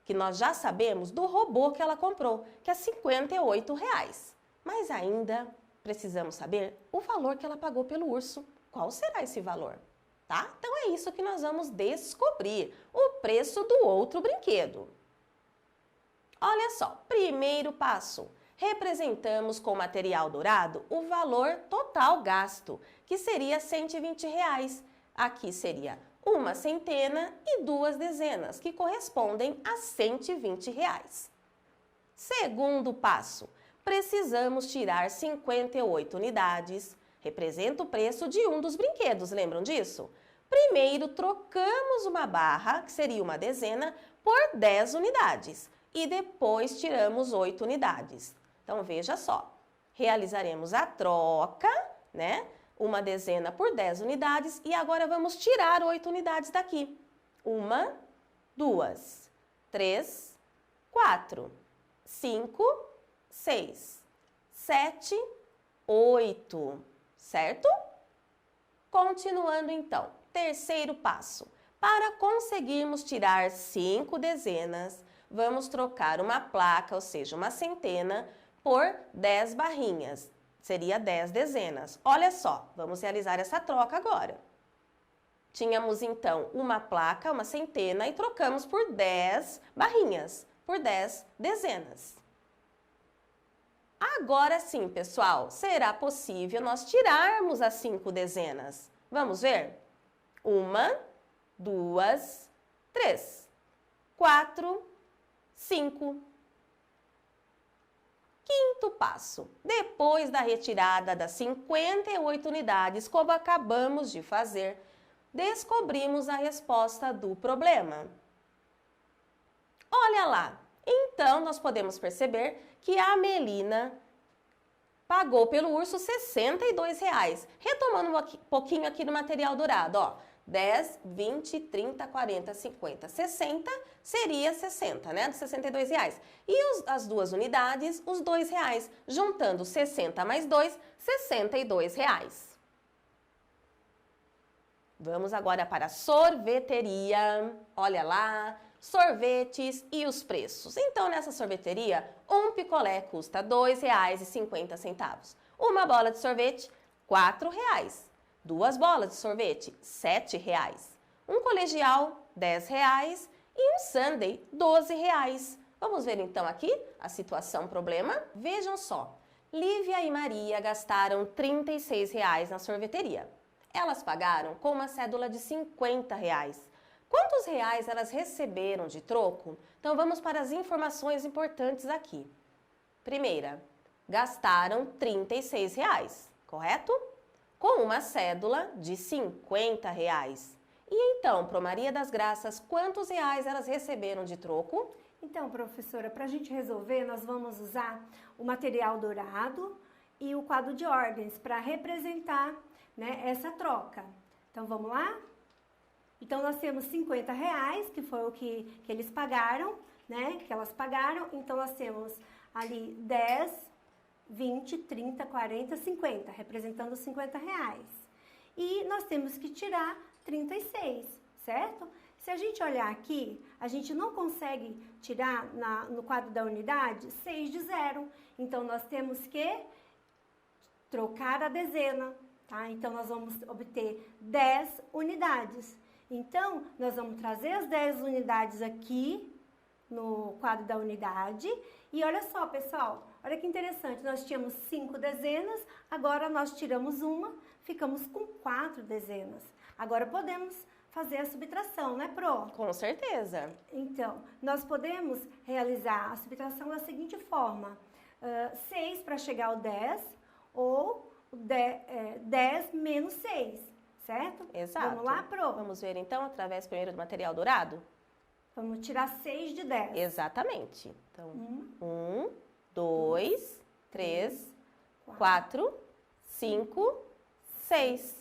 que nós já sabemos do robô que ela comprou, que é R$ 58,00. Mas ainda precisamos saber o valor que ela pagou pelo urso. Qual será esse valor? Tá? Então é isso que nós vamos descobrir, o preço do outro brinquedo. Olha só, primeiro passo. Representamos com material dourado o valor total gasto, que seria R$ 120,00. Aqui seria uma centena e 2 dezenas, que correspondem a R$ 120,00. Segundo passo, precisamos tirar 58 unidades. Representa o preço de um dos brinquedos, lembram disso? Primeiro, trocamos uma barra, que seria uma dezena, por 10 unidades. E depois tiramos 8 unidades. Então, veja só. Realizaremos a troca, né? Uma dezena por 10 unidades. E agora vamos tirar 8 unidades daqui. 1, 2, 3, 4, 5, 6, 7, 8. Certo? Continuando então. Terceiro passo. Para conseguirmos tirar 5 dezenas, vamos trocar uma placa, ou seja, uma centena, por 10 barrinhas. Seria 10 dezenas. Olha só, vamos realizar essa troca agora. Tínhamos então uma placa, uma centena, e trocamos por 10 barrinhas, por 10 dezenas. Agora sim, pessoal, será possível nós tirarmos as 5 dezenas. Vamos ver? 1, 2, 3, 4, 5. Quinto passo. Depois da retirada das 58 unidades, como acabamos de fazer, descobrimos a resposta do problema. Olha lá. Então, nós podemos perceber que a Melina pagou pelo urso R$ 62,00. Retomando um pouquinho aqui no material dourado, ó. 10, 20, 30, 40, 50, 60 seria 60, né? De R$ 62,00. E as duas unidades, os R$ 2,00. Juntando 60 mais 2, R$ 62,00. Vamos agora para a sorveteria. Olha lá. Sorvetes e os preços. Então, nessa sorveteria, um picolé custa R$ 2,50. Uma bola de sorvete, R$ 4,00. 2 bolas de sorvete, R$ 7,00. Um colegial, R$ 10,00. E um sundae, R$ 12,00. Vamos ver então aqui a situação problema? Vejam só. Lívia e Maria gastaram R$ 36,00 na sorveteria. Elas pagaram com uma cédula de R$ 50,00. Quantos reais elas receberam de troco? Então, vamos para as informações importantes aqui. Primeira, gastaram R$ 36,00, correto? Com uma cédula de R$ 50,00. E então, Pro Maria das Graças, quantos reais elas receberam de troco? Então, professora, para a gente resolver, nós vamos usar o material dourado e o quadro de ordens para representar, né, essa troca. Então, vamos lá? Então, nós temos R$ 50,00, que foi o que eles pagaram, né? Que elas pagaram. Então, nós temos ali 10, 20, 30, 40, 50, representando os R$ 50,00. E nós temos que tirar 36, certo? Se a gente olhar aqui, a gente não consegue tirar no quadro da unidade 6 de 0. Então, nós temos que trocar a dezena, tá? Então, nós vamos obter 10 unidades. Então, nós vamos trazer as 10 unidades aqui no quadro da unidade. E olha só, pessoal, olha que interessante, nós tínhamos 5 dezenas, agora nós tiramos uma, ficamos com 4 dezenas. Agora podemos fazer a subtração, né, Pro? Com certeza. Então, nós podemos realizar a subtração da seguinte forma. 6 para chegar ao 10 ou 10 menos 6. Certo? Exato. Vamos lá, Pro? Vamos ver então, através primeiro do material dourado? Vamos tirar 6 de 10. Exatamente. Então, 1, 2, 3, 4, 5, 6.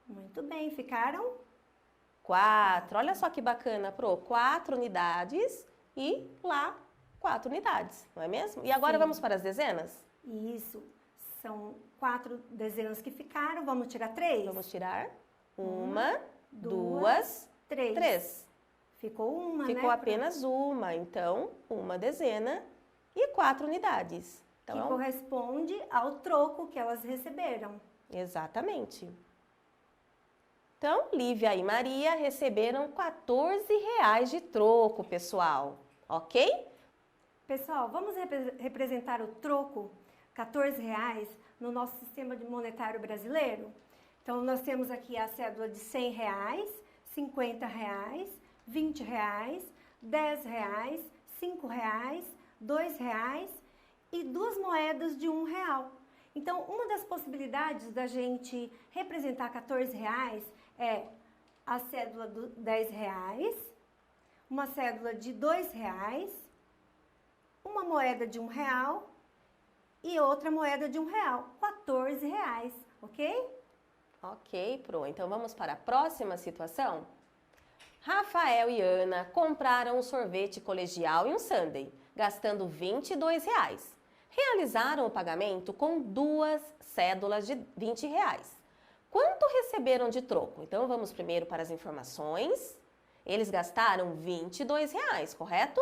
Muito bem, ficaram? 4. Olha só que bacana, Pro. 4 unidades e lá 4 unidades, não é mesmo? E agora vamos para as dezenas? Isso. São 4 dezenas que ficaram. Vamos tirar 3? Vamos tirar 1, 2, 3. Ficou uma, Ficou apenas uma, então, uma dezena e 4 unidades. Então, que corresponde ao troco que elas receberam. Exatamente. Então, Lívia e Maria receberam R$14 de troco, pessoal. Ok? Pessoal, vamos representar o troco, R$14, no nosso sistema monetário brasileiro? Então, nós temos aqui a cédula de R$100, R$50, R$20, R$10, R$5, R$2 e 2 moedas de R$1. Então, uma das possibilidades da gente representar R$14 é a cédula do R$10, uma cédula de R$2, uma moeda de R$1 e outra moeda de R$1, R$14, ok? Ok, Pro. Então vamos para a próxima situação? Rafael e Ana compraram um sorvete colegial e um sundae, gastando R$22. Realizaram o pagamento com 2 cédulas de R$20. Quanto receberam de troco? Então vamos primeiro para as informações. Eles gastaram R$22, correto?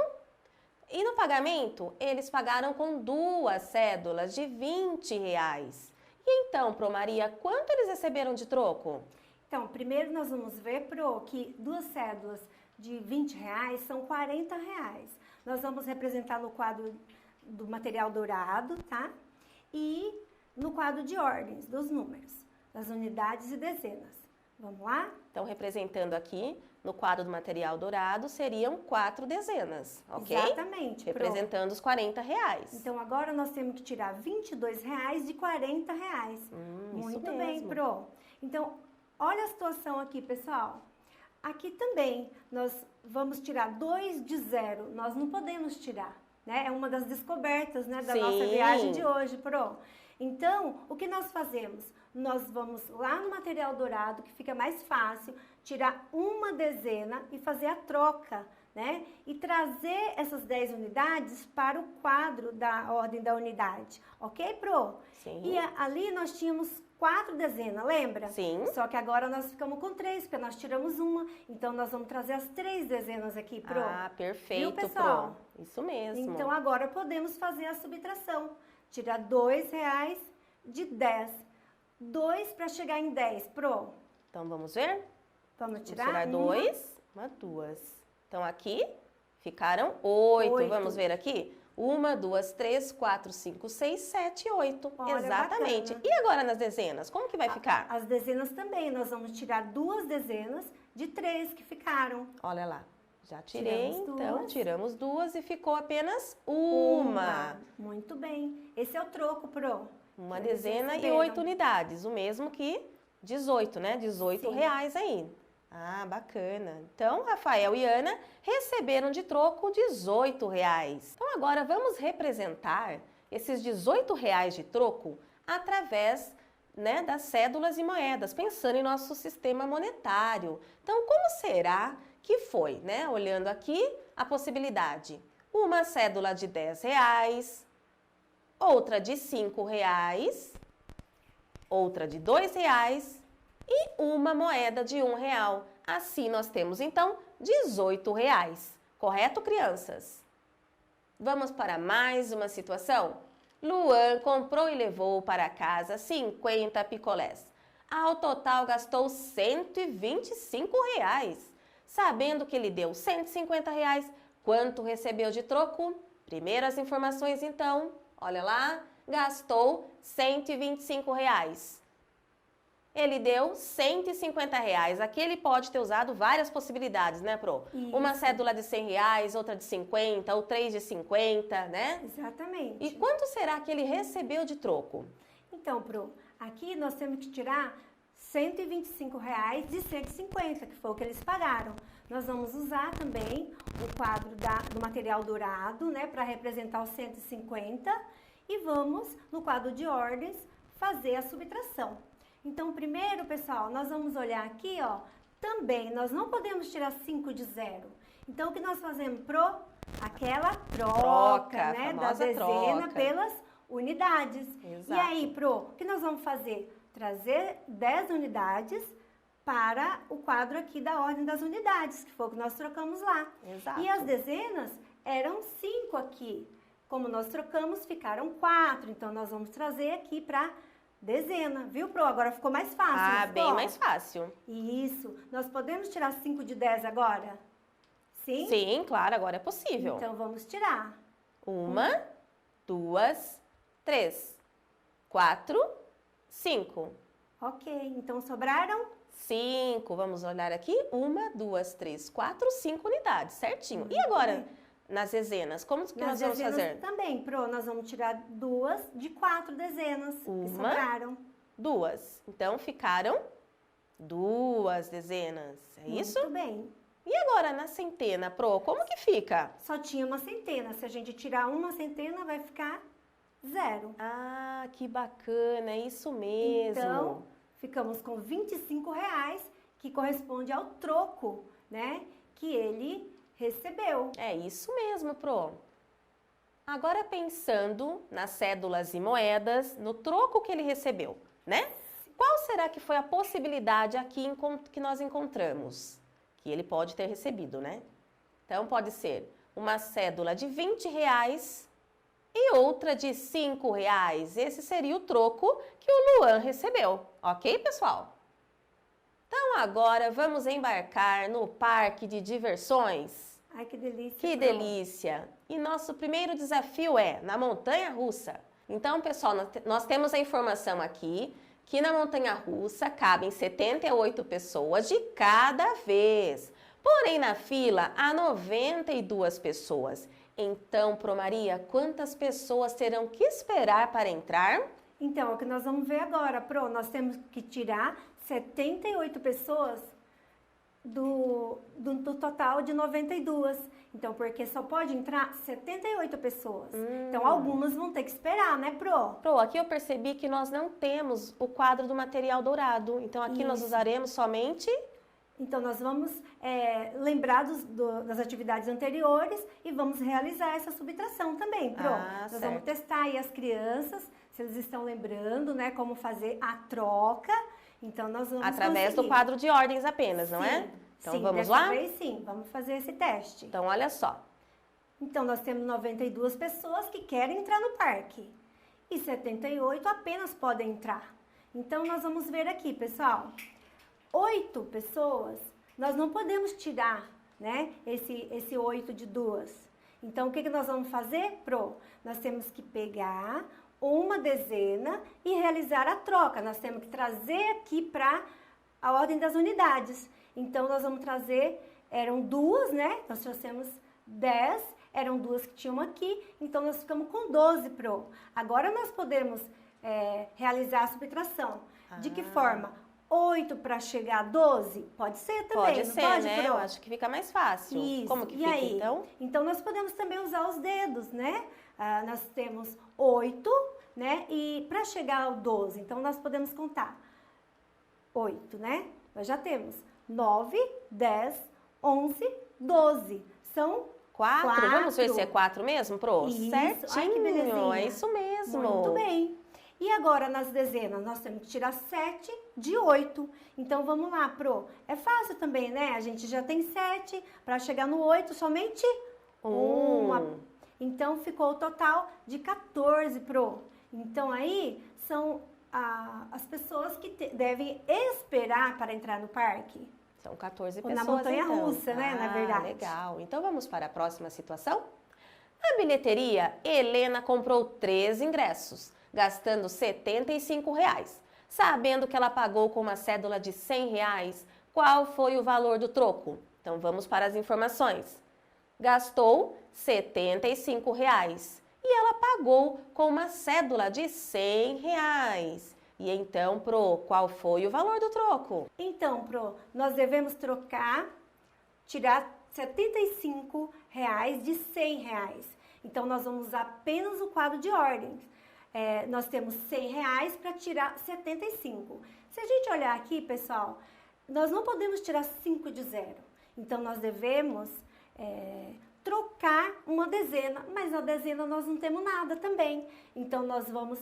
E no pagamento, eles pagaram com 2 cédulas de R$20. E então, Pro Maria, quanto eles receberam de troco? Então, primeiro nós vamos ver, Pro, que 2 cédulas de R$20 são R$40. Nós vamos representar no quadro do material dourado, tá? E no quadro de ordens, dos números, das unidades e dezenas. Vamos lá? Então, representando aqui, no quadro do material dourado, seriam 4 dezenas, ok? Exatamente, Pro. Representando os R$40. Então, agora nós temos que tirar R$22 de R$40. Muito isso bem, mesmo. Pro. Então, olha a situação aqui, pessoal. Aqui também, nós vamos tirar 2 de 0. Nós não podemos tirar, né? É uma das descobertas, né, da nossa viagem de hoje, Pro. Então, o que nós fazemos? Nós vamos lá no material dourado, que fica mais fácil, tirar uma dezena e fazer a troca, né? E trazer essas 10 unidades para o quadro da ordem da unidade. Ok, Pro? Sim. E ali nós tínhamos 4 dezenas, lembra? Sim. Só que agora nós ficamos com 3, porque nós tiramos uma. Então, nós vamos trazer as 3 dezenas aqui, Pro. Ah, perfeito, Viu, pessoal? Pro. Isso mesmo. Então, agora podemos fazer a subtração. Tirar R$2 de 10. 2 para chegar em 10, Pro. Então, vamos ver? Vamos tirar? Vamos tirar uma. 2, 2. Então, aqui ficaram 8. 8. Vamos ver aqui? 1, 2, 3, 4, 5, 6, 7, 8. Olha, Exatamente. bacana. E agora nas dezenas? Como que vai ficar? As dezenas também. Nós vamos tirar 2 dezenas de 3 que ficaram. Olha lá. Já tirei, Tiramos então, 2. tiramos 2 e ficou apenas uma. Muito bem. Esse é o troco, Pro. Uma Eles dezena e receberam. 8 unidades. O mesmo que 18, né? 18 Sim. reais aí. Ah, bacana. Então, Rafael e Ana receberam de troco R$18. Então, agora vamos representar esses R$18 de troco através, né, das cédulas e moedas, pensando em nosso sistema monetário. Então, como será que foi, né? Olhando aqui a possibilidade. Uma cédula de R$10, outra de R$5, outra de R$2 e uma moeda de R$1. Assim nós temos então R$18. Correto, crianças? Vamos para mais uma situação? Luan comprou e levou para casa 50 picolés. Ao total gastou R$125. Sabendo que ele deu R$150, quanto recebeu de troco? Primeiras informações então, olha lá, gastou R$125. Ele deu R$150. Aqui ele pode ter usado várias possibilidades, né, Pro? Isso. Uma cédula de R$100, outra de 50, ou 3 de 50, né? Exatamente. E quanto será que ele recebeu de troco? Então, Pro, aqui nós temos que tirar R$125 de 150, que foi o que eles pagaram. Nós vamos usar também o quadro do material dourado, né, para representar os 150 e vamos, no quadro de ordens, fazer a subtração. Então, primeiro, pessoal, nós vamos olhar aqui, ó, também, nós não podemos tirar 5 de 0. Então, o que nós fazemos, Pro? Aquela troca, né, da dezena pelas unidades. Exato. E aí, Pro, o que nós vamos fazer? Trazer 10 unidades para o quadro aqui da ordem das unidades, que foi o que nós trocamos lá. Exato. E as dezenas eram 5 aqui. Como nós trocamos, ficaram 4. Então, nós vamos trazer aqui para dezena, viu, Pro? Agora ficou mais fácil. Ah, não bem ficou? mais fácil. Isso. Nós podemos tirar 5 de 10 agora? Sim? Sim, claro, agora é possível. Então, vamos tirar. 1, 2, 3, 4, 5. Ok. Então, sobraram? 5. Vamos olhar aqui. 1, 2, 3, 4, 5 unidades, certinho. E agora, nas dezenas? Como que nós Nas vamos dezenas fazer? também, Pro, nós vamos tirar 2 de 4 dezenas que Uma. sobraram. 2. Então, ficaram 2 dezenas. É isso? Muito bem. E agora, na centena, Pro, como que fica? Só tinha uma centena. Se a gente tirar uma centena, vai ficar 0. Ah, que bacana, é isso mesmo. Então, ficamos com R$25, que corresponde ao troco, né? Que ele recebeu. É isso mesmo, Pro. Agora, pensando nas cédulas e moedas, no troco que ele recebeu, né? Qual será que foi a possibilidade aqui que nós encontramos? Que ele pode ter recebido, né? Então, pode ser uma cédula de R$20 e outra de R$5. Esse seria o troco que o Luan recebeu, ok, pessoal? Então, agora vamos embarcar no parque de diversões. Ai, que delícia. Que Pro. delícia! E nosso primeiro desafio é na montanha-russa. Então, pessoal, nós temos a informação aqui que na montanha-russa cabem 78 pessoas de cada vez. Porém, na fila há 92 pessoas. Então, Pro Maria, quantas pessoas terão que esperar para entrar? Então, é o que nós vamos ver agora, Pro. Nós temos que tirar 78 pessoas do total de 92. Então, porque só pode entrar 78 pessoas. Então, algumas vão ter que esperar, né, Pro? Pro, aqui eu percebi que nós não temos o quadro do material dourado. Então, aqui nós Isso. usaremos somente... Então, nós vamos lembrar das atividades anteriores e vamos realizar essa subtração também, Pro. Nós certo. vamos testar aí as crianças, se eles estão lembrando, né, como fazer a troca. Então, nós vamos Através do conseguir. quadro de ordens apenas, não Sim, é? Então, sim, vamos dessa lá? vez, sim, vamos fazer esse teste. Então, olha só. Então, nós temos 92 pessoas que querem entrar no parque e 78 apenas podem entrar. Então, nós vamos ver aqui, pessoal. 8 pessoas, nós não podemos tirar, né, esse 8 de 2. Então, o que nós vamos fazer, Pro? Nós temos que pegar uma dezena e realizar a troca. Nós temos que trazer aqui para a ordem das unidades. Então, nós vamos trazer, eram 2, né? Nós trouxemos 10, eram 2 que tinham aqui, então nós ficamos com 12, Pro. Agora nós podemos realizar a subtração. De que forma? 8 para chegar a 12? Pode ser também, Pode não ser, pode, né? Pro? Eu acho que fica mais fácil. Isso. Como que E fica, aí? então? Então, nós podemos também usar os dedos, né? Nós temos 8, né? E para chegar ao 12, então nós podemos contar 8, né? Nós já temos 9, 10, 11, 12. São 4? Vamos ver se é 4 mesmo, Pro? Isso. Certinho, Ai, que belezinha. é isso mesmo. Muito bem. E agora, nas dezenas, nós temos que tirar 7 de 8. Então, vamos lá, Pro. É fácil também, né? A gente já tem 7. Para chegar no 8, somente uma. Então, ficou o total de 14, Pro. Então, aí, são as pessoas que devem esperar para entrar no parque. São 14 Ou pessoas, na montanha-russa, então. né, na verdade. Legal. Então, vamos para a próxima situação? Na bilheteria, Helena comprou 3 ingressos, gastando R$ 75. Sabendo que ela pagou com uma cédula de R$ 100, qual foi o valor do troco? Então, vamos para as informações. Gastou R$ 75 e ela pagou com uma cédula de R$ 100. E então, Pro, qual foi o valor do troco? Então, Pro, nós devemos tirar R$ 75 de R$ 100. Então, nós vamos usar apenas o quadro de ordens. Nós temos R$ 100 para tirar 75. Se a gente olhar aqui, pessoal, nós não podemos tirar 5 de 0. Então, nós devemos trocar uma dezena, mas na dezena nós não temos nada também. Então, nós vamos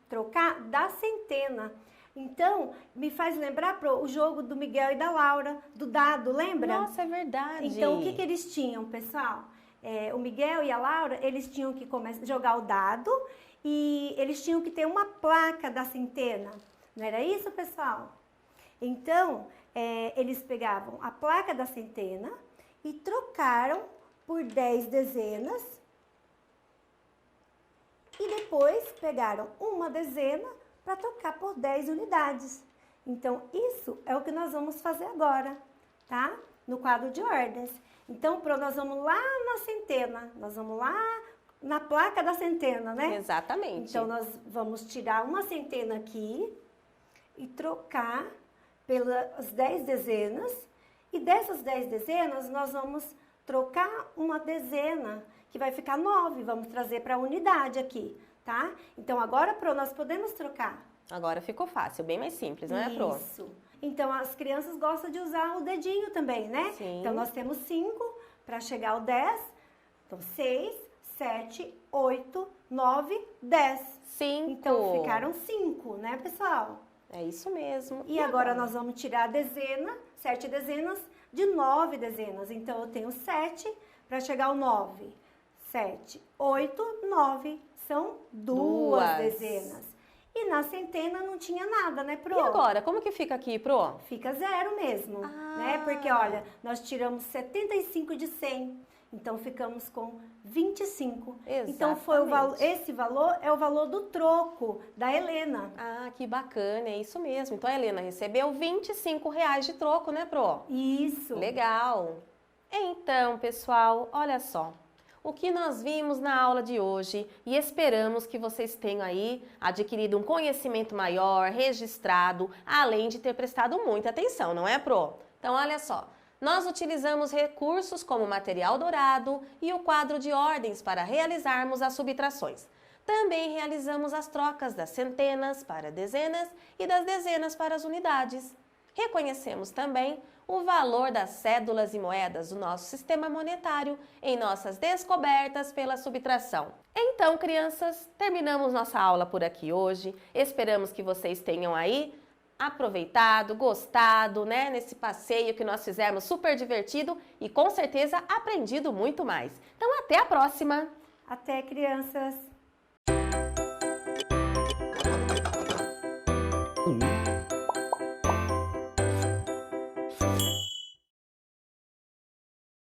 trocar da centena. Então, me faz lembrar, Pro, o jogo do Miguel e da Laura, do dado, lembra? Nossa, é verdade. Então, o que eles tinham, pessoal? O Miguel e a Laura, eles tinham que jogar o dado e eles tinham que ter uma placa da centena. Não era isso, pessoal? Então, eles pegavam a placa da centena e trocaram por 10 dezenas e depois pegaram uma dezena para trocar por 10 unidades. Então, isso é o que nós vamos fazer agora, tá? no quadro de ordens. Então, nós vamos lá na centena, nós vamos lá na placa da centena, né? Exatamente. Então, nós vamos tirar uma centena aqui e trocar pelas 10 dezenas. E dessas 10 dezenas, nós vamos trocar uma dezena, que vai ficar 9. Vamos trazer para a unidade aqui, tá? Então, agora, Pro, nós podemos trocar. Agora ficou fácil, bem mais simples, não é, Pro? Isso. Então, as crianças gostam de usar o dedinho também, né? Sim. Então, nós temos 5 para chegar ao 10. Então, 6, 7, 8, 9, 10. 5. Então, ficaram 5, né, pessoal? É isso mesmo. E agora nós vamos tirar a dezena, 7 dezenas, de 9 dezenas. Então, eu tenho 7 para chegar ao 9. 7, 8, 9. São 2 dezenas. E na centena não tinha nada, né, Pro? E agora, como que fica aqui, Pro? Fica 0 mesmo, né? Porque, olha, nós tiramos 75 de 100. Então, ficamos com 25. Exatamente. Então, esse valor é o valor do troco da Helena. Ah, que bacana, é isso mesmo. Então a Helena recebeu R$25 de troco, né, Pro? Isso. Legal. Então, pessoal, olha só. O que nós vimos na aula de hoje e esperamos que vocês tenham aí adquirido um conhecimento maior, registrado, além de ter prestado muita atenção, não é, Pro? Então, olha só. Nós utilizamos recursos como o material dourado e o quadro de ordens para realizarmos as subtrações. Também realizamos as trocas das centenas para dezenas e das dezenas para as unidades. Reconhecemos também o valor das cédulas e moedas do nosso sistema monetário em nossas descobertas pela subtração. Então, crianças, terminamos nossa aula por aqui hoje. Esperamos que vocês tenham aí aproveitado, gostado, né, nesse passeio que nós fizemos super divertido e com certeza aprendido muito mais. Então, até a próxima! Até, crianças!